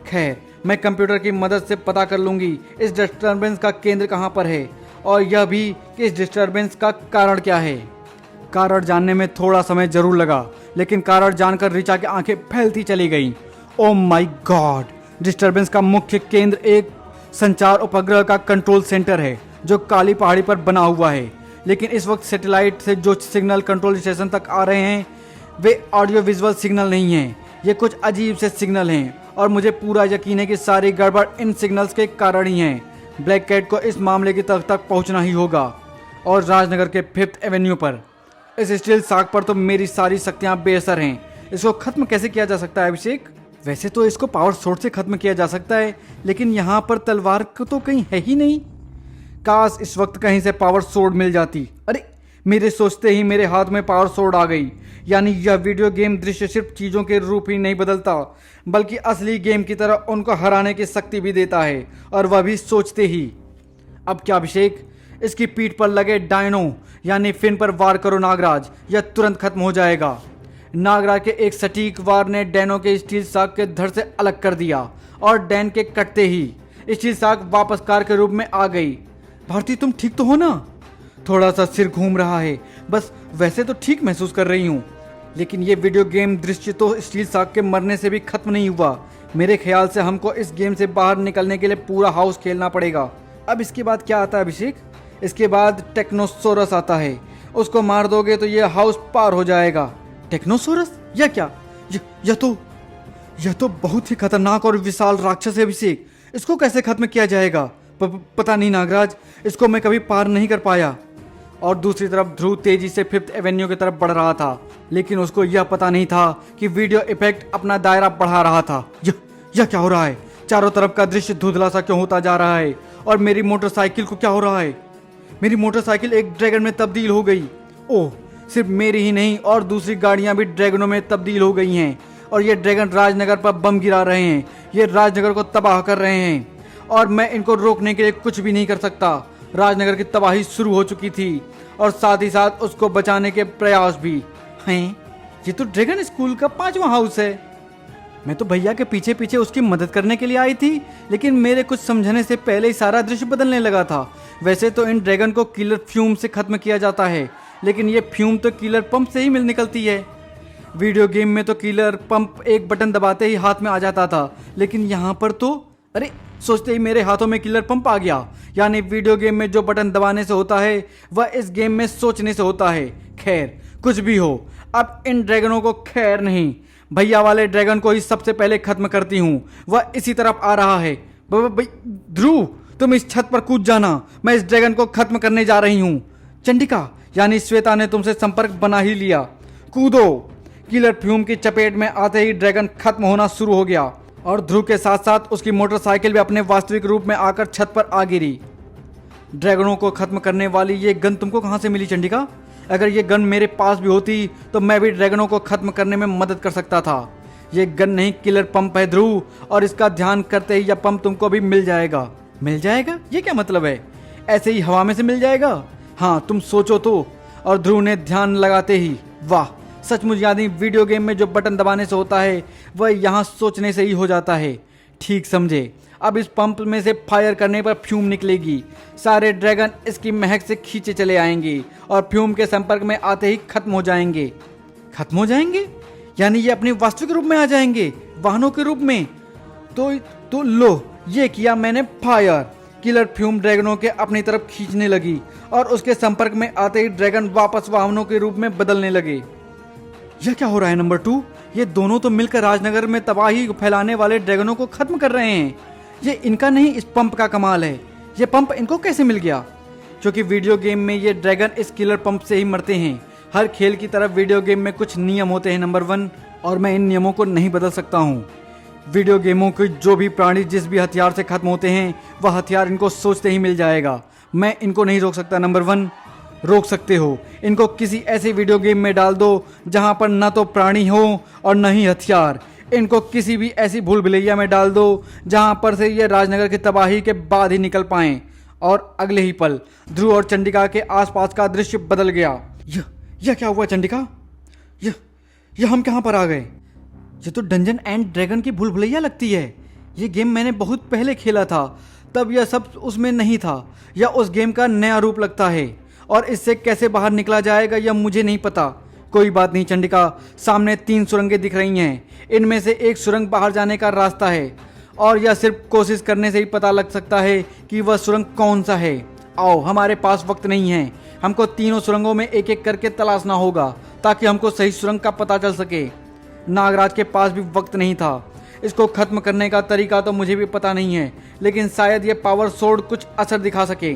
खैर, मैं कंप्यूटर की मदद से पता कर लूंगी इस डिस्टरबेंस का केंद्र कहाँ पर है, और यह भी कि इस डिस्टरबेंस का कारण क्या है। कारण जानने में थोड़ा समय जरूर लगा, लेकिन कारण जानकर ऋचा की आंखें फैलती चली गईं। Oh my God! डिस्टरबेंस का मुख्य केंद्र एक संचार उपग्रह का कंट्रोल सेंटर है जो काली पहाड़ी पर बना हुआ है। लेकिन इस वक्त सैटेलाइट से जो सिग्नल कंट्रोल स्टेशन तक आ रहे हैं वे ऑडियो विजुअल सिग्नल नहीं हैं। ये कुछ अजीब से सिग्नल हैं और मुझे पूरा यकीन है कि सारी गड़बड़ इन सिग्नल्स के कारण ही है। ब्लैक कैट को इस मामले की तक पहुंचना ही होगा, और राजनगर के 5th एवेन्यू पर इस स्टील सॉक पर तो मेरी सारी शक्तियां बेअसर हैं। इसको खत्म कैसे किया जा सकता है अभिषेक? वैसे तो इसको पावर सोर्ड से खत्म किया जा सकता है, लेकिन यहाँ पर तलवार तो कहीं है ही नहीं। काश इस वक्त कहीं से पावर सोर्ड मिल जाती। अरे, मेरे सोचते ही मेरे हाथ में पावर सोर्ड आ गई। यानी यह वीडियो गेम दृश्य सिर्फ चीज़ों के रूप ही नहीं बदलता, बल्कि असली गेम की तरह उनको हराने की शक्ति भी देता है, और वह भी सोचते ही। अब क्या अभिषेक? इसकी पीठ पर लगे डायनो यानी फिन पर वार करो नागराज, यह तुरंत खत्म हो जाएगा। नागराज के एक सटीक वार ने डैनो के स्टील सॉक के धड़ से अलग कर दिया, और डैन के कटते ही स्टील सॉक वापस कार के रूप में आ गई। भारती, तुम ठीक तो हो ना? थोड़ा सा सिर घूम रहा है बस, वैसे तो ठीक महसूस कर रही हूँ। लेकिन ये वीडियो गेम दृश्य तो स्टील सॉक के मरने से भी खत्म नहीं हुआ। मेरे ख्याल से हमको इस गेम से बाहर निकलने के लिए पूरा हाउस खेलना पड़ेगा। अब इसके बाद क्या आता है अभिषेक? इसके बाद टेक्नोसोरस आता है। उसको मार दोगे तो ये हाउस पार हो जाएगा। टेक्नोसोरस? यह क्या? यह तो बहुत ही खतरनाक और विशाल राक्षस है अभिषेक। इसको कैसे खत्म किया जाएगा? पता नहीं नागराज, इसको मैं कभी पार नहीं कर पाया। और दूसरी तरफ ध्रुव तेजी से 5th एवेन्यू की तरफ बढ़ रहा था, लेकिन उसको यह पता नहीं था कि वीडियो इफेक्ट अपना दायरा बढ़ा रहा था। यह क्या हो रहा है? चारों तरफ का दृश्य धुंधला सा क्यों होता जा रहा है? और मेरी मोटरसाइकिल को क्या हो रहा है? मेरी मोटरसाइकिल एक ड्रैगन में तब्दील हो गई। ओह, सिर्फ मेरी ही नहीं और दूसरी गाड़ियां भी ड्रैगनों में तब्दील हो गई हैं, और ये ड्रैगन राजनगर पर बम गिरा रहे हैं। ये राजनगर को तबाह कर रहे हैं, और मैं इनको रोकने के लिए कुछ भी नहीं कर सकता। राजनगर की तबाही शुरू हो चुकी थी, और साथ ही साथ उसको बचाने के प्रयास भी हैं। ये तो ड्रैगन स्कूल का 5वां हाउस है। मैं तो भैया के पीछे पीछे उसकी मदद करने के लिए आई थी, लेकिन मेरे कुछ समझने से पहले ही सारा दृश्य बदलने लगा था। वैसे तो इन ड्रैगन को किलर फ्यूम से खत्म किया जाता है, लेकिन ये फ्यूम तो किलर पंप से ही मिल निकलती है। वीडियो गेम में तो किलर पंप एक बटन दबाते ही हाथ में आ जाता था, लेकिन यहाँ पर तो अरे, सोचते ही मेरे हाथों में किलर पंप आ गया। यानी वीडियो गेम में जो बटन दबाने से होता है वह इस गेम में सोचने से होता है। खैर, कुछ भी हो, अब इन ड्रैगनों को खैर नहीं, भैया वाले ड्रैगन को ही सबसे पहले खत्म करती हूँ। वह इसी तरफ आ रहा है। ध्रुव, तुम इस छत पर कूद जाना, मैं इस ड्रैगन को खत्म करने जा रही हूँ। चंडिका यानी श्वेता ने तुमसे संपर्क बना ही लिया, कूदो। किलर फ्यूम की चपेट में आते ही ड्रैगन खत्म होना शुरू हो गया, और ध्रुव के साथ साथ उसकी मोटरसाइकिल भी अपने वास्तविक रूप में आकर छत पर आ गिरी। ड्रैगनों को खत्म करने वाली ये गन तुमको कहाँ से मिली चंडिका? अगर ये गन मेरे पास भी होती तो मैं भी ड्रैगनों को खत्म करने में मदद कर सकता था। ये गन नहीं, किलर पंप है ध्रुव, और इसका ध्यान करते ही यह पंप तुमको भी मिल जाएगा। मिल जाएगा? ये क्या मतलब है? ऐसे ही हवा में से मिल जाएगा? हाँ, तुम सोचो तो। और ध्रुव ने ध्यान लगाते ही, वाह, सचमुच यानी वीडियो गेम में जो बटन दबाने से होता है वह यहाँ सोचने से ही हो जाता है। ठीक समझे। अब इस पंप में से फायर करने पर फ्यूम निकलेगी। सारे ड्रैगन इसकी महक से खींचे चले आएंगे और फ्यूम के संपर्क में आते ही खत्म हो जाएंगे। खत्म हो जाएंगे यानी ये अपने वास्तविक रूप में आ जाएंगे, वाहनों के रूप में। तो लो, ये किया मैंने फायर। किलर फ्यूम ड्रैगनों के अपनी तरफ खींचने लगी और उसके संपर्क में आते ही ड्रैगन वापस वाहनों के रूप में बदलने लगे। यह क्या हो रहा है नंबर 2? ये दोनों तो मिलकर राजनगर में तबाही फैलाने वाले ड्रैगनों को खत्म कर रहे हैं। ये इनका नहीं, इस पंप का कमाल है। ये पंप इनको कैसे मिल गया? क्योंकि वीडियो गेम में ये ड्रैगन इस किलर पंप से ही मरते हैं। हर खेल की तरफ वीडियो गेम में कुछ नियम होते हैं नंबर 1, और मैं इन नियमों को नहीं बदल सकता हूँ। वीडियो गेमों के जो भी प्राणी जिस भी हथियार से खत्म होते हैं वह हथियार इनको सोचते ही मिल जाएगा। मैं इनको नहीं रोक सकता नंबर 1। रोक सकते हो। इनको किसी ऐसे वीडियो गेम में डाल दो जहां पर ना तो प्राणी हो और न ही हथियार। इनको किसी भी ऐसी भूल भुलैया में डाल दो जहां पर से ये राजनगर की तबाही के बाद ही निकल पाएं, और अगले ही पल ध्रुव और चंडिका के आसपास का दृश्य बदल गया। यह क्या हुआ चंडिका? यह हम कहां पर आ गए? ये तो डंजन एंड ड्रैगन की भूल भुलैया लगती है। ये गेम मैंने बहुत पहले खेला था, तब यह सब उसमें नहीं था। यह उस गेम का नया रूप लगता है, और इससे कैसे बाहर निकला जाएगा यह मुझे नहीं पता। कोई बात नहीं चंडिका, सामने 3 सुरंगें दिख रही हैं। इनमें से एक सुरंग बाहर जाने का रास्ता है, और यह सिर्फ कोशिश करने से ही पता लग सकता है कि वह सुरंग कौन सा है। आओ, हमारे पास वक्त नहीं है। हमको तीनों सुरंगों में एक एक करके तलाशना होगा ताकि हमको सही सुरंग का पता चल सके। नागराज के पास भी वक्त नहीं था। इसको खत्म करने का तरीका तो मुझे भी पता नहीं है, लेकिन शायद ये पावर सोर्ड कुछ असर दिखा सके।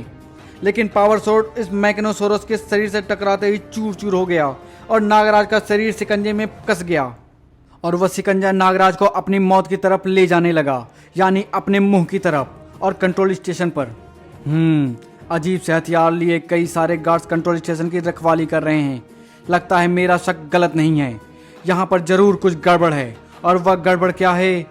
लेकिन पावर सोर्ड इस मैकेनोसोरस के शरीर से टकराते ही चूर चूर हो गया और नागराज का शरीर शिकंजे में कस गया, और वह शिकंजा नागराज को अपनी मौत की तरफ ले जाने लगा, यानी अपने मुंह की तरफ और कंट्रोल स्टेशन पर। अजीब से हथियार लिए कई सारे गार्ड्स कंट्रोल स्टेशन की रखवाली कर रहे हैं। लगता है मेरा शक गलत नहीं है। यहाँ पर जरूर कुछ गड़बड़ है, और वह गड़बड़ क्या है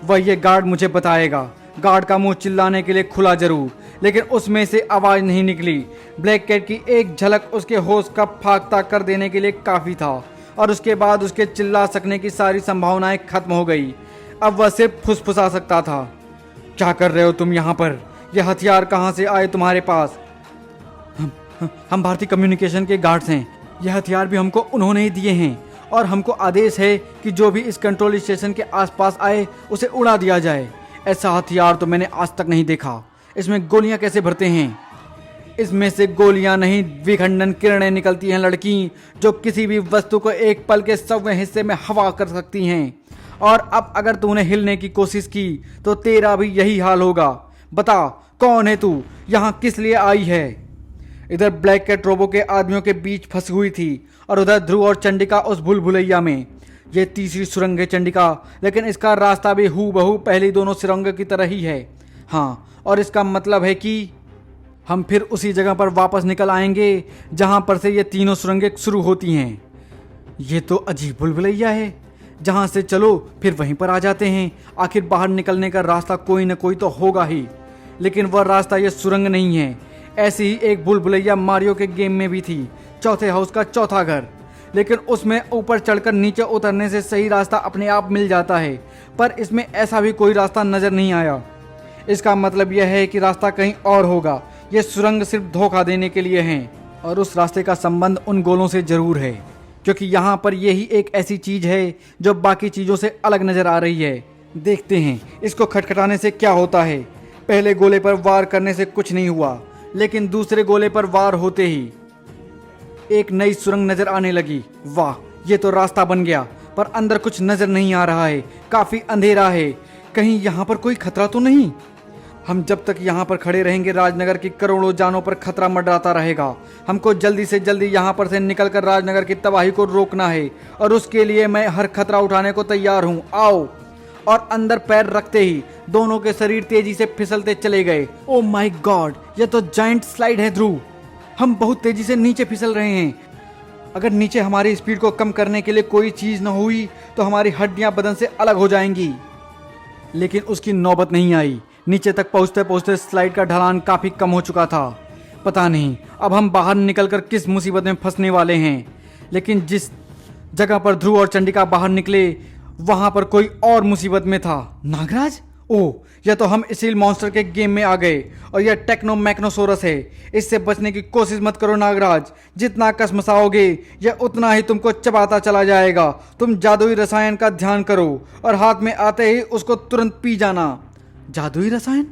वह ये गार्ड मुझे बताएगा। गार्ड का मुंह चिल्लाने के लिए खुला जरूर, लेकिन उसमें से आवाज नहीं निकली। ब्लैक कैट की एक झलक उसके होश का फाख्ता कर देने के लिए काफी था, और उसके बाद उसके चिल्ला सकने की सारी संभावनाएं खत्म हो गई। अब वह सिर्फ फुसफुसा सकता था। क्या कर रहे हो तुम यहाँ पर? यह हथियार कहाँ से आए तुम्हारे पास? हम भारतीय कम्युनिकेशन के गार्ड्स हैं। यह हथियार भी हमको उन्होंने ही दिए हैं, और हमको आदेश है कि जो भी इस कंट्रोल स्टेशन के आसपास आए उसे उड़ा दिया जाए। ऐसा हथियार तो मैंने आज तक नहीं देखा। इसमें गोलियां कैसे भरते हैं? इसमें से गोलियां नहीं, विखंडन किरणें निकलती हैं लड़की, जो किसी भी वस्तु को एक पल के 100वें हिस्से में हवा कर सकती हैं। और अब अगर तूने हिलने की कोशिश की तो तेरा भी यही हाल होगा। बता, कौन है तू? यहाँ किस लिए आई है? इधर ब्लैक कैट रोबो के आदमियों के बीच फंसी हुई थी, और उधर ध्रुव और चंडिका उस भूल भुलैया में। ये तीसरी सुरंग है चंडिका, लेकिन इसका रास्ता भी हूबहू पहली दोनों सुरंग की तरह ही है। हाँ, और इसका मतलब है कि हम फिर उसी जगह पर वापस निकल आएंगे जहां पर से ये तीनों सुरंगें शुरू होती हैं। ये तो अजीब भूल भुलैया है। जहां से चलो फिर वहीं पर आ जाते हैं। आखिर बाहर निकलने का रास्ता कोई ना कोई तो होगा ही, लेकिन वह रास्ता ये सुरंग नहीं है। ऐसी ही एक भूल भुलैया मारियो के गेम में भी थी, चौथे हाउस का चौथा घर, लेकिन उसमें ऊपर चढ़कर नीचे उतरने से सही रास्ता अपने आप मिल जाता है, पर इसमें ऐसा भी कोई रास्ता नजर नहीं आया। इसका मतलब यह है कि रास्ता कहीं और होगा। यह सुरंग सिर्फ धोखा देने के लिए है, और उस रास्ते का संबंध उन गोलों से जरूर है, क्योंकि यहाँ पर यही एक ऐसी चीज है जो बाकी चीजों से अलग नजर आ रही है। देखते हैं इसको खटखटाने से क्या होता है। पहले गोले पर वार करने से कुछ नहीं हुआ, लेकिन दूसरे गोले पर वार होते ही एक नई सुरंग नजर आने लगी। वाह, ये तो रास्ता बन गया, पर अंदर कुछ नजर नहीं आ रहा है। काफी अंधेरा है। कहीं यहाँ पर कोई खतरा तो नहीं? हम जब तक यहाँ पर खड़े रहेंगे राजनगर की करोड़ों जानों पर खतरा मंडराता रहेगा। हमको जल्दी से जल्दी यहाँ पर से निकलकर राजनगर की तबाही को रोकना है, और उसके लिए मैं हर खतरा उठाने को तैयार हूँ। आओ। और अंदर पैर रखते ही दोनों के शरीर तेजी से फिसलते चले गए। ओ माय गॉड, ये तो जायंट स्लाइड है ध्रुव। हम बहुत तेजी से नीचे फिसल रहे हैं। अगर नीचे हमारी स्पीड को कम करने के लिए कोई चीज़ न हुई तो हमारी हड्डियां बदन से अलग हो जाएंगी। लेकिन उसकी नौबत नहीं आई। नीचे तक पहुंचते पहुंचते स्लाइड का ढलान काफ़ी कम हो चुका था। पता नहीं अब हम बाहर निकलकर किस मुसीबत में फंसने वाले हैं। लेकिन जिस जगह पर ध्रुव और चंडिका बाहर निकले वहां पर कोई और मुसीबत में था। नागराज? ओह, यह तो हम इसील मॉन्स्टर के गेम में आ गए और यह टेक्नो मैक्नोसोरस है। इससे बचने की कोशिश मत करो नागराज। जितना कसमसाओगे यह उतना ही तुमको चबाता चला जाएगा। तुम जादुई रसायन का ध्यान करो और हाथ में आते ही उसको तुरंत पी जाना। जादुई रसायन?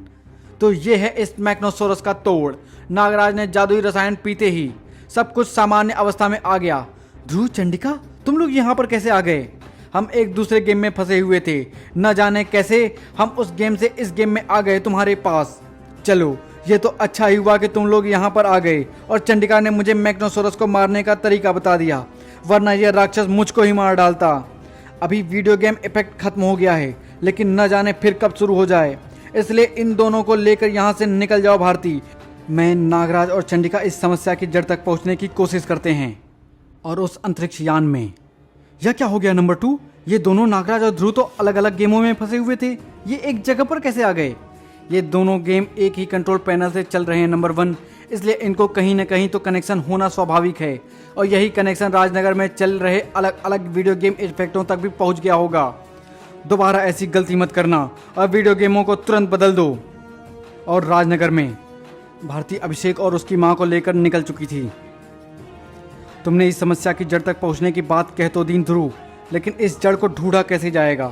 तो यह है इस मैक्नोसोरस का तोड़। नागराज ने जादुई रसायन पीते ही सब कुछ सामान्य अवस्था में आ गया। ध्रुव, चंडिका, तुम लोग यहाँ पर कैसे आ गए? हम एक दूसरे गेम में फंसे हुए थे। न जाने कैसे हम उस गेम से इस गेम में आ गए तुम्हारे पास। चलो, ये तो अच्छा ही हुआ कि तुम लोग यहाँ पर आ गए और चंडिका ने मुझे मैक्नोसोरस को मारने का तरीका बता दिया, वरना यह राक्षस मुझको ही मार डालता। अभी वीडियो गेम इफेक्ट खत्म हो गया है, लेकिन न जाने फिर कब शुरू हो जाए। इसलिए इन दोनों को लेकर यहाँ से निकल जाओ भारती। मैं, नागराज और चंडिका इस समस्या की जड़ तक पहुँचने की कोशिश करते हैं। और उस अंतरिक्ष यान में यह क्या हो गया नंबर 2? ये दोनों नागराज और ध्रुव तो अलग अलग गेमों में फंसे हुए थे, ये एक जगह पर कैसे आ गए? ये दोनों गेम एक ही कंट्रोल पैनल से चल रहे हैं नंबर 1, इसलिए इनको कहीं ना कहीं तो कनेक्शन होना स्वाभाविक है। और यही कनेक्शन राजनगर में चल रहे अलग अलग वीडियो गेम इफेक्टों तक भी पहुंच गया होगा। दोबारा ऐसी गलती मत करना और वीडियो गेमों को तुरंत बदल दो। और राजनगर में भारती अभिषेक और उसकी माँ को लेकर निकल चुकी थी। तुमने इस समस्या की जड़ तक पहुंचने की बात कह तो दी ध्रुव, लेकिन इस जड़ को ढूंढा कैसे जाएगा?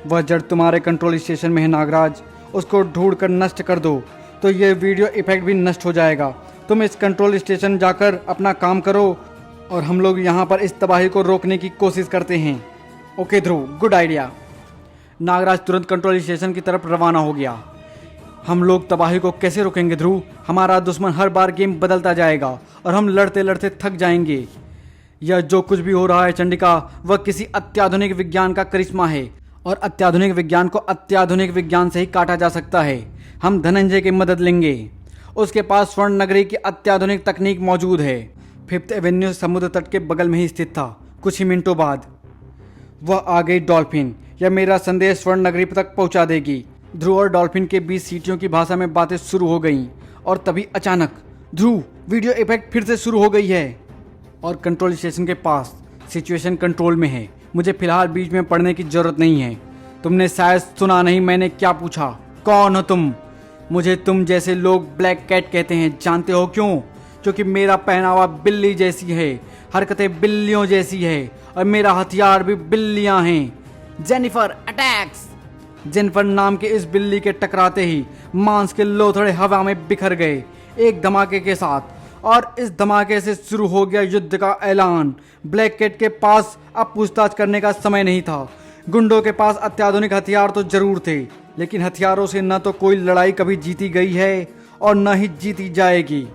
वह जड़ तुम्हारे कंट्रोल स्टेशन में है नागराज। उसको ढूंढ कर नष्ट कर दो तो ये वीडियो इफेक्ट भी नष्ट हो जाएगा। तुम इस कंट्रोल स्टेशन जाकर अपना काम करो और हम लोग यहाँ पर इस तबाही को रोकने की कोशिश करते हैं। ओके ध्रुव, गुड आइडिया। नागराज तुरंत कंट्रोल स्टेशन की तरफ रवाना हो गया। हम लोग तबाही को कैसे रोकेंगे ध्रुव? हमारा दुश्मन हर बार गेम बदलता जाएगा और हम लड़ते लड़ते थक जाएंगे। यह जो कुछ भी हो रहा है चंडिका, वह किसी अत्याधुनिक विज्ञान का करिश्मा है और अत्याधुनिक विज्ञान को अत्याधुनिक विज्ञान से ही काटा जा सकता है। हम धनंजय की मदद लेंगे। उसके पास स्वर्ण नगरी की अत्याधुनिक तकनीक मौजूद है। 5th एवेन्यू समुद्र तट के बगल में ही स्थित था। कुछ ही मिनटों बाद वह आ गई डॉल्फिन। यह मेरा संदेश स्वर्ण नगरी तक पहुंचा देगी। ध्रुव और डॉल्फिन के बीच सीटियों की भाषा में बातें शुरू हो गईं और तभी अचानक ध्रुव, वीडियो इफेक्ट फिर से शुरू हो गई है और कंट्रोल स्टेशन के पास सिचुएशन कंट्रोल में है। मुझे फिलहाल बीच में पढ़ने की जरूरत नहीं है। तुमने शायद सुना नहीं मैंने क्या पूछा। कौन हो तुम? मुझे तुम जैसे लोग ब्लैक कैट कहते हैं। जानते हो क्यों? क्योंकि मेरा पहनावा बिल्ली जैसी है, हरकतें बिल्लियों जैसी है और मेरा हथियार भी बिल्लियां हैं। Jennifer attacks! जेनिफर नाम के इस बिल्ली के टकराते ही मांस के लोथड़े हवा में बिखर गए एक धमाके के साथ और इस धमाके से शुरू हो गया युद्ध का ऐलान। ब्लैक कैट के पास अब पूछताछ करने का समय नहीं था। गुंडों के पास अत्याधुनिक हथियार तो जरूर थे, लेकिन हथियारों से न तो कोई लड़ाई कभी जीती गई है और न ही जीती जाएगी।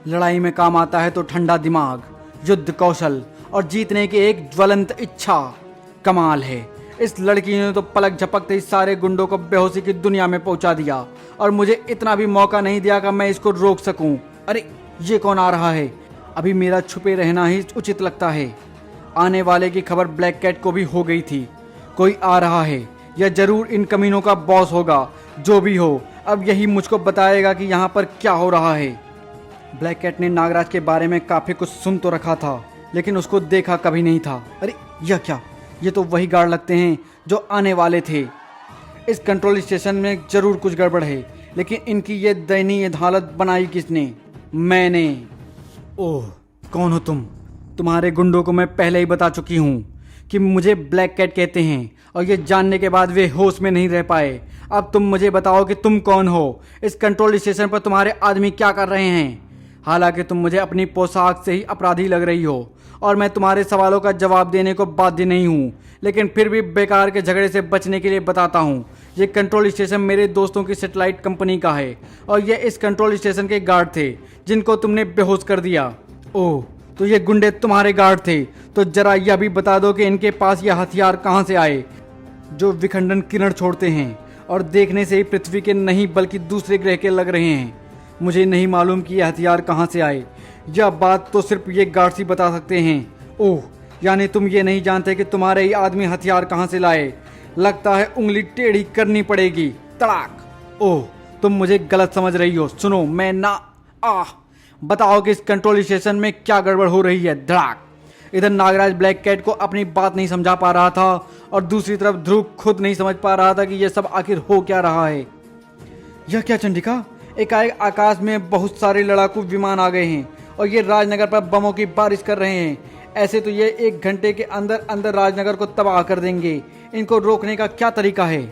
लड़ाई में काम आता है तो ठंडा दिमाग, युद्ध कौशल और जीतने की एक ज्वलंत इच्छा। कमाल है, इस लड़की ने तो पलक झपकते ही सारे गुंडों को बेहोशी की दुनिया में पहुंचा दिया और मुझे इतना भी मौका नहीं दिया कि मैं इसको रोक सकूं। अरे ये कौन आ रहा है? अभी मेरा छुपे रहना ही उचित लगता है। आने वाले की खबर ब्लैक कैट को भी हो गई थी। कोई आ रहा है, यह जरूर इन कमीनों का बॉस होगा। जो भी हो, अब यही मुझको बताएगा कि यहाँ पर क्या हो रहा है। ब्लैक कैट ने नागराज के बारे में काफी कुछ सुन तो रखा था, लेकिन उसको देखा कभी नहीं था। अरे यह क्या? ये तो वही गार्ड लगते हैं जो आने वाले थे। इस कंट्रोल स्टेशन में जरूर कुछ गड़बड़ है, लेकिन इनकी ये दयनीय हालत बनाई किसने? मैंने। ओह, कौन हो तुम? तुम्हारे गुंडों को मैं पहले ही बता चुकी हूँ कि मुझे ब्लैक कैट कहते हैं और ये जानने के बाद वे होश में नहीं रह पाए। अब तुम मुझे बताओ कि तुम कौन हो? इस कंट्रोल स्टेशन पर तुम्हारे आदमी क्या कर रहे हैं? हालांकि तुम मुझे अपनी पोशाक से ही अपराधी लग रही हो और मैं तुम्हारे सवालों का जवाब देने को बाध्य नहीं हूँ, लेकिन फिर भी बेकार के झगड़े से बचने के लिए बताता हूँ। ये कंट्रोल स्टेशन मेरे दोस्तों की सैटेलाइट कंपनी का है और ये इस कंट्रोल स्टेशन के गार्ड थे जिनको तुमने बेहोश कर दिया। ओह, तो ये गुंडे तुम्हारे गार्ड थे? तो जरा यह भी बता दो कि इनके पास ये हथियार कहाँ से आए जो विखंडन किरण छोड़ते हैं और देखने से ही पृथ्वी के नहीं बल्कि दूसरे ग्रह के लग रहे हैं। मुझे नहीं मालूम कि ये हथियार कहाँ से आए। यह बात तो सिर्फ ये गार्ड्स ही बता सकते हैं। ओह, यानी तुम ये नहीं जानते कि तुम्हारे ही आदमी हथियार कहाँ से लाए। लगता है उंगली टेढ़ी करनी पड़ेगी। तड़ाक। ओह, तुम मुझे गलत समझ रही हो। सुनो, मैं ना बताओ कि इस कंट्रोल स्टेशन में क्या गड़बड़ हो रही है। धड़ाक। इधर नागराज ब्लैक कैट को अपनी बात नहीं समझा पा रहा था और दूसरी तरफ ध्रुव खुद नहीं समझ पा रहा था कि यह सब आखिर हो क्या रहा है। यह क्या चंडिका, एकाएक आकाश में बहुत सारे लड़ाकू विमान आ गए हैं और ये राजनगर पर बमों की बारिश कर रहे हैं। ऐसे तो ये 1 घंटे के अंदर अंदर राजनगर को तबाह कर देंगे। इनको रोकने का क्या तरीका है?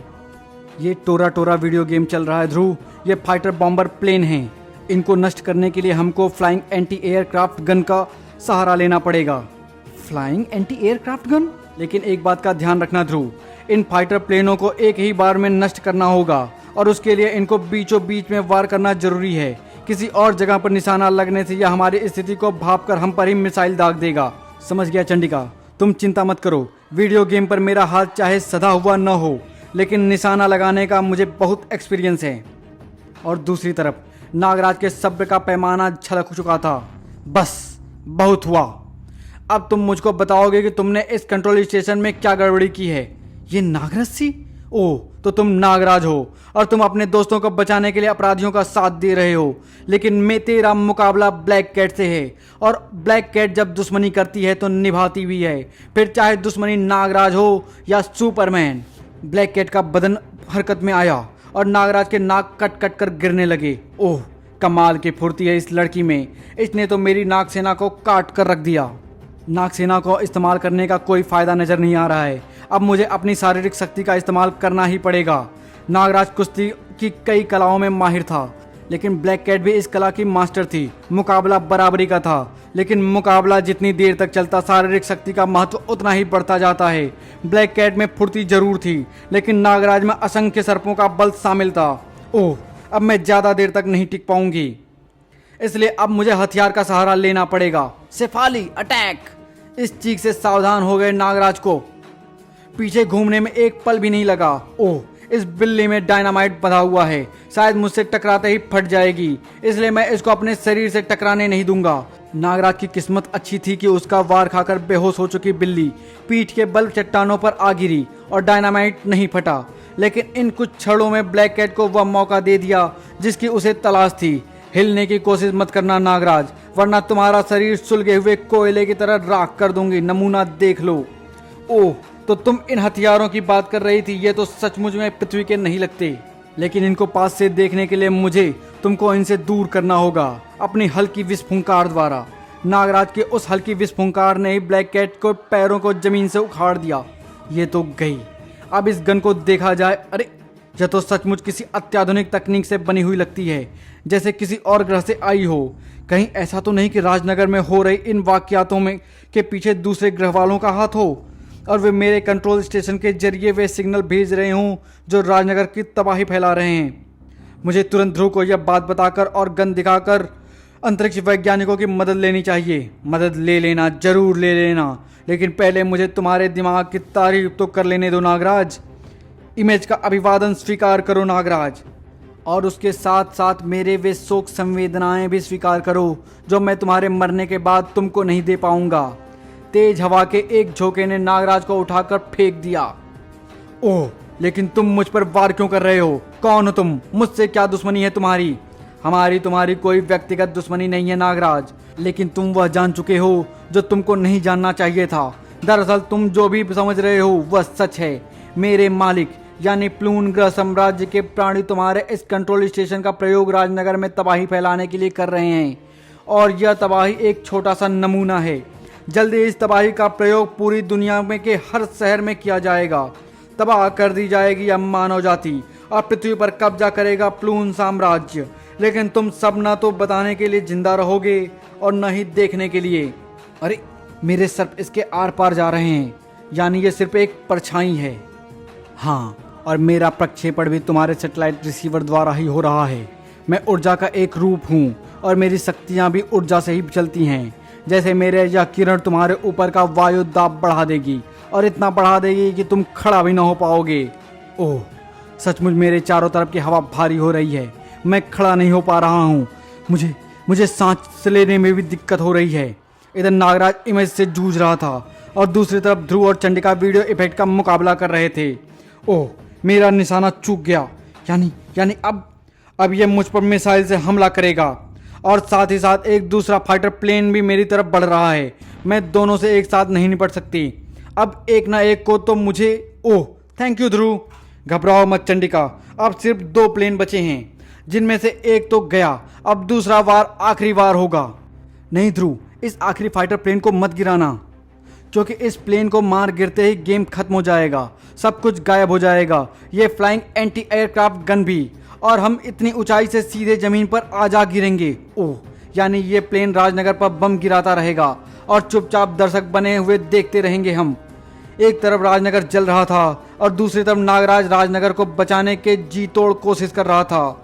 ये टोरा टोरा वीडियो गेम चल रहा है ध्रुव। ये फाइटर बॉम्बर प्लेन हैं। इनको नष्ट करने के लिए हमको फ्लाइंग एंटी एयरक्राफ्ट गन का सहारा लेना पड़ेगा। Flying anti aircraft gun? लेकिन एक बात का ध्यान रखना ध्रुव, इन फाइटर प्लेनों को एक ही बार में नष्ट करना होगा और उसके लिए इनको बीचों बीच में वार करना जरूरी है। किसी और जगह पर निशाना लगने से यह हमारी स्थिति को भाप कर हम पर ही मिसाइल दाग देगा। समझ गया चंडिका, तुम चिंता मत करो। वीडियो गेम पर मेरा हाथ चाहे सधा हुआ न हो, लेकिन निशाना लगाने का मुझे बहुत एक्सपीरियंस है। और दूसरी तरफ नागराज के सब्र का पैमाना छलक चुका था। बस, बहुत हुआ। अब तुम मुझको बताओगे कि तुमने इस कंट्रोल स्टेशन में क्या गड़बड़ी की है। ये नागरस्सी? ओह, तो तुम नागराज हो और तुम अपने दोस्तों को बचाने के लिए अपराधियों का साथ दे रहे हो। लेकिन मैं तेरा मुकाबला ब्लैक कैट से है और ब्लैक कैट जब दुश्मनी करती है तो निभाती भी है, फिर चाहे दुश्मनी नागराज हो या सुपरमैन। ब्लैक कैट का बदन हरकत में आया और नागराज के नाक कट कट कर गिरने लगे। ओह, कमाल की फुर्ती है इस लड़की में। इसने तो मेरी नागसेना को काट कर रख दिया। नागसेना को इस्तेमाल करने का कोई फायदा नजर नहीं आ रहा है। अब मुझे अपनी शारीरिक शक्ति का इस्तेमाल करना ही पड़ेगा। नागराज कुश्ती की कई कलाओं में माहिर था, लेकिन ब्लैक कैट भी इस कला की मास्टर थी। मुकाबला बराबरी का था, लेकिन मुकाबला जितनी देर तक चलता शारीरिक शक्ति का महत्व उतना ही बढ़ता जाता है। ब्लैक कैट में फुर्ती जरूर थी, लेकिन नागराज में असंख्य सर्पों का बल शामिल था। ओह, अब मैं ज्यादा देर तक नहीं टिक पाऊंगी, इसलिए अब मुझे हथियार का सहारा लेना पड़ेगा। शेफाली, अटैक! इस चीख से सावधान हो गए नागराज को पीछे घूमने में एक पल भी नहीं लगा। ओह, इस बिल्ली में डायनामाइट बंधा हुआ है, शायद मुझसे टकराते ही फट जाएगी, इसलिए मैं इसको अपने शरीर से टकराने नहीं दूंगा। नागराज की किस्मत अच्छी थी कि उसका वार खाकर बेहोश हो चुकी बिल्ली पीठ के बल चट्टानों पर आ गिरी और डायनामाइट नहीं फटा। लेकिन इन कुछ क्षणों में ब्लैक कैट को वह मौका दे दिया जिसकी उसे तलाश थी। हिलने की कोशिश मत करना नागराज, वरना तुम्हारा शरीर सुलगे हुए कोयले की तरह राख कर दूंगी। नमूना देख लो। ओह, तो तुम इन हथियारों की बात कर रही थी। ये तो सचमुच में पृथ्वी के नहीं लगते, लेकिन इनको पास से देखने के लिए मुझे तुमको इनसे दूर करना होगा अपनी हल्की विस्फुंकार द्वारा। नागराज के उस हल्की विस्फुंकार ने ही ब्लैक कैट को पैरों को जमीन से उखाड़ दिया। ये तो गई। अब इस गन को देखा जाए। अरे, यह तो सचमुच किसी अत्याधुनिक तकनीक से बनी हुई लगती है, जैसे किसी और ग्रह से आई हो। कहीं ऐसा तो नहीं कि राजनगर में हो रही इन वाकयातों में के पीछे दूसरे ग्रह वालों का हाथ हो और वे मेरे कंट्रोल स्टेशन के जरिए वे सिग्नल भेज रहे हों जो राजनगर की तबाही फैला रहे हैं। मुझे तुरंत ध्रुव को यह बात बताकर और गन दिखाकर अंतरिक्ष वैज्ञानिकों की मदद लेनी चाहिए। मदद ले लेना, जरूर ले लेना, लेकिन पहले मुझे तुम्हारे दिमाग की तारीफ तो कर लेने दो नागराज। इमेज का अभिवादन स्वीकार करो नागराज, और उसके साथ साथ मेरे वे शोक संवेदनाएं भी स्वीकार करो जो मैं तुम्हारे मरने के बाद तुमको नहीं दे पाऊंगा। तेज हवा के एक झोंके ने नागराज को उठाकर फेंक दिया। ओह, लेकिन तुम मुझ पर वार क्यों कर रहे हो? कौन हो तुम? मुझसे क्या दुश्मनी है तुम्हारी? हमारी तुम्हारी कोई व्यक्तिगत दुश्मनी नहीं है नागराज, लेकिन तुम वह जान चुके हो जो तुमको नहीं जानना चाहिए था। दरअसल तुम जो भी समझ रहे हो वह सच है। मेरे मालिक यानी प्लून ग्रह साम्राज्य के प्राणी तुम्हारे इस कंट्रोल स्टेशन का प्रयोग राजनगर में तबाही फैलाने के लिए कर रहे हैं, और यह तबाही एक छोटा सा नमूना है। जल्दी इस तबाही का प्रयोग पूरी दुनिया में के हर शहर में किया जाएगा। तबाह कर दी जाएगी यह मानव जाति और पृथ्वी पर कब्जा करेगा प्लून साम्राज्य। लेकिन तुम सब ना तो बताने के लिए जिंदा रहोगे और न ही देखने के लिए। अरे, मेरे सर्प इसके आर पार जा रहे हैं, यानी ये सिर्फ एक परछाई है। हाँ, और मेरा प्रक्षेपण भी तुम्हारे सैटेलाइट रिसीवर द्वारा ही हो रहा है। मैं ऊर्जा का एक रूप हूँ और मेरी शक्तियाँ भी ऊर्जा से ही चलती हैं। जैसे मेरे यह किरण तुम्हारे ऊपर का वायु दाब बढ़ा देगी और इतना बढ़ा देगी कि तुम खड़ा भी ना हो पाओगे। ओह, सचमुच मेरे चारों तरफ की हवा भारी हो रही है। मैं खड़ा नहीं हो पा रहा हूँ। मुझे सांस लेने में भी दिक्कत हो रही है। इधर नागराज इमेज से जूझ रहा था और दूसरी तरफ ध्रुव और चंडिका वीडियो इफेक्ट का मुकाबला कर रहे थे। ओह, मेरा निशाना चूक गया। यानी अब ये मुझ पर मिसाइल से हमला करेगा और साथ ही साथ एक दूसरा फाइटर प्लेन भी मेरी तरफ बढ़ रहा है। मैं दोनों से एक साथ नहीं निपट सकती। अब एक ना एक को तो मुझे। ओह, थैंक यू ध्रुव। घबराओ मत चंडिका, अब सिर्फ 2 प्लेन बचे हैं, जिनमें से एक तो गया। अब दूसरा वार आखिरी वार होगा। नहीं ध्रुव, इस आखिरी फाइटर प्लेन को मत गिराना, क्योंकि इस प्लेन को मार गिरते ही गेम खत्म हो जाएगा, सब कुछ गायब हो जाएगा। ये फ्लाइंग एंटी एयरक्राफ्ट गन भी, और हम इतनी ऊंचाई से सीधे जमीन पर आ जा गिरेंगे। ओह, यानी ये प्लेन राजनगर पर बम गिराता रहेगा और चुपचाप दर्शक बने हुए देखते रहेंगे हम। एक तरफ राजनगर जल रहा था और दूसरी तरफ नागराज राजनगर को बचाने के जी तोड़ कोशिश कर रहा था।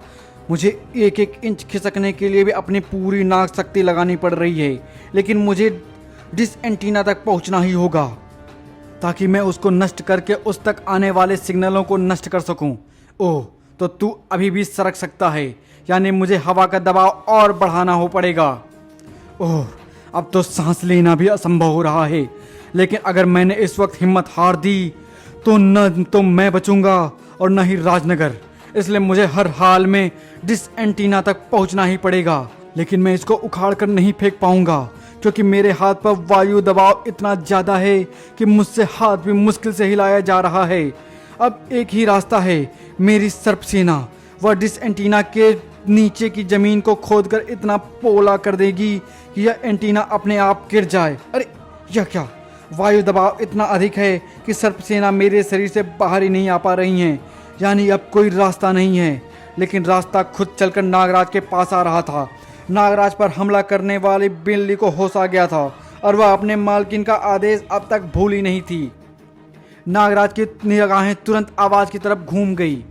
मुझे एक एक इंच खिसकने के लिए भी अपनी पूरी नाक शक्ति लगानी पड़ रही है, लेकिन मुझे डिस एंटीना तक पहुंचना ही होगा ताकि मैं उसको नष्ट करके उस तक आने वाले सिग्नलों को नष्ट कर सकूं। ओह, तो तू अभी भी सरक सकता है, यानी मुझे हवा का दबाव और बढ़ाना हो पड़ेगा। ओह, अब तो सांस लेना भी असंभव हो रहा है। लेकिन अगर मैंने इस वक्त हिम्मत हार दी तो न तो मैं बचूंगा और न ही राजनगर, इसलिए मुझे हर हाल में डिस एंटीना तक पहुंचना ही पड़ेगा। लेकिन मैं इसको उखाड़ कर नहीं फेंक पाऊंगा, क्योंकि मेरे हाथ पर वायु दबाव इतना ज़्यादा है कि मुझसे हाथ भी मुश्किल से हिलाया जा रहा है। अब एक ही रास्ता है, मेरी सर्प सेना वह डिस एंटीना के नीचे की ज़मीन को खोदकर इतना पोला कर देगी कि यह एंटीना अपने आप गिर जाए। अरे यह क्या, वायु दबाव इतना अधिक है कि सर्प सेना मेरे शरीर से बाहर ही नहीं आ पा रही हैं, यानी अब कोई रास्ता नहीं है। लेकिन रास्ता खुद चलकर नागराज के पास आ रहा था। नागराज पर हमला करने वाली बिल्ली को होश आ गया था और वह अपने मालकिन का आदेश अब तक भूली नहीं थी। नागराज की निगाहें तुरंत आवाज की तरफ घूम गई।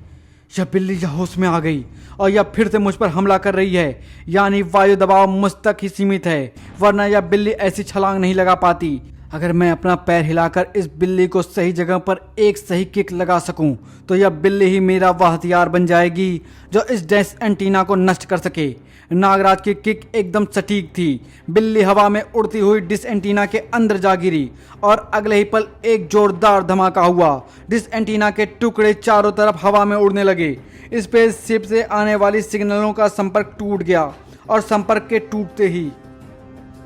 यह बिल्ली यह होश में आ गई और यह फिर से मुझ पर हमला कर रही है, यानी वायु दबाव मुझ तक ही सीमित है, वरना यह बिल्ली ऐसी छलांग नहीं लगा पाती। अगर मैं अपना पैर हिलाकर इस बिल्ली को सही जगह पर एक सही किक लगा सकूं, तो यह बिल्ली ही मेरा वह हथियार बन जाएगी जो इस डिस एंटीना को नष्ट कर सके। नागराज की किक एकदम सटीक थी। बिल्ली हवा में उड़ती हुई डिस एंटीना के अंदर जा गिरी और अगले ही पल एक जोरदार धमाका हुआ। डिस एंटीना के टुकड़े चारों तरफ हवा में उड़ने लगे। स्पेसशिप से आने वाली सिग्नलों का संपर्क टूट गया और संपर्क के टूटते ही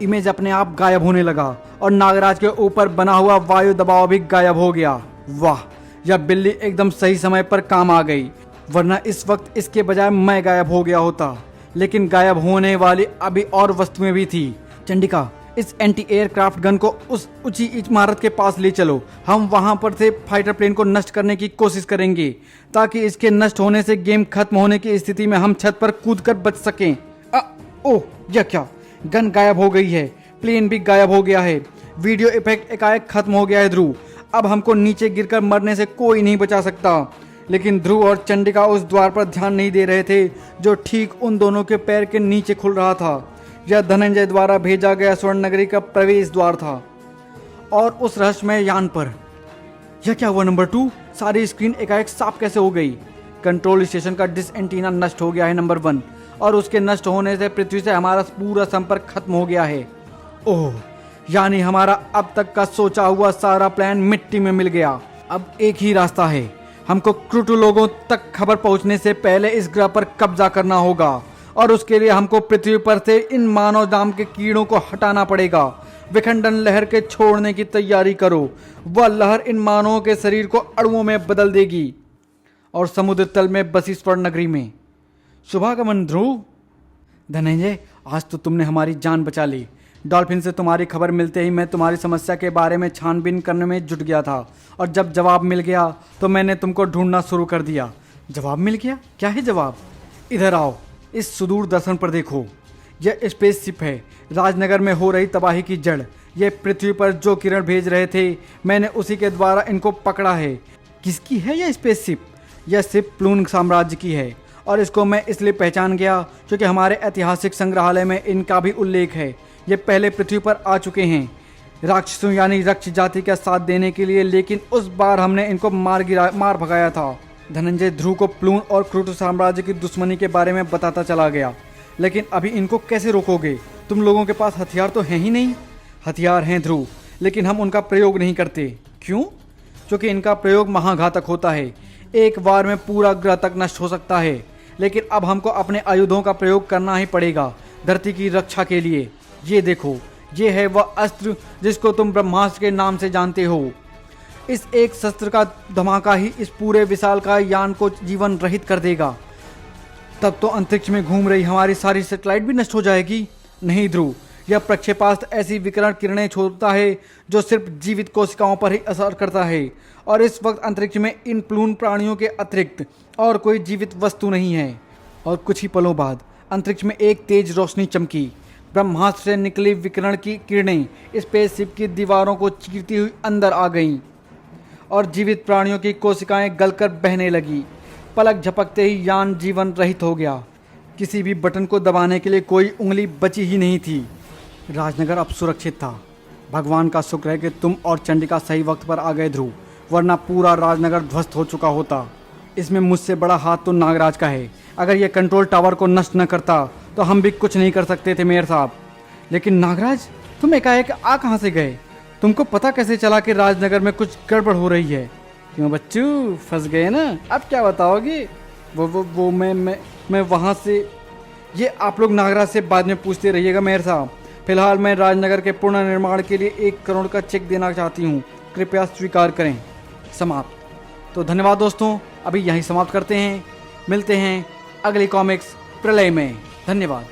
इमेज अपने आप गायब होने लगा और नागराज के ऊपर बना हुआ वायु दबाव भी गायब हो गया। वाह, यह बिल्ली एकदम सही समय पर काम आ गई, वरना इस वक्त इसके बजाय मैं गायब हो गया होता। लेकिन गायब होने वाली अभी और वस्तुएं भी थी। चंडिका, इस एंटी एयरक्राफ्ट गन को उस ऊंची इमारत के पास ले चलो। हम वहां पर से फाइटर प्लेन को नष्ट करने की कोशिश करेंगे, ताकि इसके नष्ट होने से गेम खत्म होने की स्थिति में हम छत पर कूदकर बच सकें। ओह, यह क्या, गन गायब हो गई है, प्लेन भी गायब हो गया है, वीडियो इफेक्ट एकाएक खत्म हो गया है। ध्रुव, अब हमको नीचे गिरकर मरने से कोई नहीं बचा सकता। लेकिन ध्रुव और चंडिका उस द्वार पर ध्यान नहीं दे रहे थे जो ठीक उन दोनों के पैर के नीचे खुल रहा था। यह धनंजय द्वारा भेजा गया स्वर्ण नगरी का प्रवेश द्वार था। और उस रहस्यमय यान पर यह क्या हुआ? नंबर 2, सारी स्क्रीन एकाएक साफ कैसे हो गई? कंट्रोल स्टेशन का डिस एंटीना नष्ट हो गया है नंबर 1, और उसके नष्ट होने से पृथ्वी से हमारा पूरा संपर्क खत्म हो गया है। ओह, यानी हमारा अब तक का सोचा हुआ सारा प्लान मिट्टी में मिल गया। अब एक ही रास्ता है, हमको क्रूटू लोगों तक खबर पहुंचने से पहले इस ग्रह पर कब्जा करना होगा, और उसके लिए हमको पृथ्वी पर से इन मानव नाम के कीड़ों को हटाना पड़ेगा। विखंडन लहर के छोड़ने की तैयारी करो। वह लहर इन मानवों के शरीर को अणुओं में बदल देगी और समुद्र तल में बसी स्वर्ण नगरी में। शुभागमन ध्रुव। धनंजय, आज तो तुमने हमारी जान बचा ली। डॉल्फिन से तुम्हारी खबर मिलते ही मैं तुम्हारी समस्या के बारे में छानबीन करने में जुट गया था, और जब जवाब मिल गया तो मैंने तुमको ढूंढना शुरू कर दिया। जवाब मिल गया? क्या है जवाब? इधर आओ, इस सुदूर दर्शन पर देखो। यह स्पेसशिप है, राजनगर में हो रही तबाही की जड़। ये पृथ्वी पर जो किरण भेज रहे थे, मैंने उसी के द्वारा इनको पकड़ा है। किसकी है यह स्पेसशिप? यह शिप प्लून साम्राज्य की है, और इसको मैं इसलिए पहचान गया क्योंकि हमारे ऐतिहासिक संग्रहालय में इनका भी उल्लेख है। ये पहले पृथ्वी पर आ चुके हैं राक्षसों यानी रक्ष जाति का साथ देने के लिए, लेकिन उस बार हमने इनको मार भगाया था। धनंजय ध्रुव को प्लून और क्रूट साम्राज्य की दुश्मनी के बारे में बताता चला गया। लेकिन अभी इनको कैसे रोकोगे? तुम लोगों के पास हथियार तो हैं ही नहीं। हथियार हैं ध्रुव, लेकिन हम उनका प्रयोग नहीं करते। क्यों? क्योंकि इनका प्रयोग महाघातक होता है। एक बार में पूरा ग्रह तक नष्ट हो सकता है। लेकिन अब हमको अपने आयुधों का प्रयोग करना ही पड़ेगा धरती की रक्षा के लिए। ये देखो, ये है वह अस्त्र जिसको तुम ब्रह्मास्त्र के नाम से जानते हो। इस एक शस्त्र का धमाका ही इस पूरे विशालकाय यान को जीवन रहित कर देगा। तब तो अंतरिक्ष में घूम रही हमारी सारी सैटेलाइट भी नष्ट हो जाएगी। नहीं ध्रुव, यह प्रक्षेपास्त्र ऐसी विकिरण किरणें छोड़ता है जो सिर्फ जीवित कोशिकाओं पर ही असर करता है। और इस वक्त अंतरिक्ष में इन प्लून प्राणियों के अतिरिक्त और कोई जीवित वस्तु नहीं है। और कुछ ही पलों बाद अंतरिक्ष में एक तेज रोशनी चमकी। ब्रह्मास्त्र से निकली विकिरण की किरणें स्पेसशिप की दीवारों को चीरती हुई अंदर आ गईं और जीवित प्राणियों की कोशिकाएं गलकर बहने लगी। पलक झपकते ही यान जीवन रहित हो गया। किसी भी बटन को दबाने के लिए कोई उंगली बची ही नहीं थी। राजनगर अब सुरक्षित था। भगवान का शुक्र है कि तुम और चंडिका सही वक्त पर आ गए ध्रुव, वरना पूरा राजनगर ध्वस्त हो चुका होता। इसमें मुझसे बड़ा हाथ तो नागराज का है। अगर यह कंट्रोल टावर को नष्ट न करता तो हम भी कुछ नहीं कर सकते थे मेयर साहब। लेकिन नागराज, तुम एकाएक आ कहाँ से गए? तुमको पता कैसे चला कि राजनगर में कुछ गड़बड़ हो रही है? क्यों बच्चू, फंस गए ना? अब क्या बताओगे? वो मैं वहाँ से। ये आप लोग नागराज से बाद में पूछते रहिएगा मेयर साहब। फिलहाल मैं राजनगर के पुनर्निर्माण के लिए 1 करोड़ का चेक देना चाहती हूँ, कृपया स्वीकार करें। समाप्त। तो धन्यवाद दोस्तों, अभी यहीं समाप्त करते हैं। मिलते हैं अगली कॉमिक्स प्रलय में। धन्यवाद।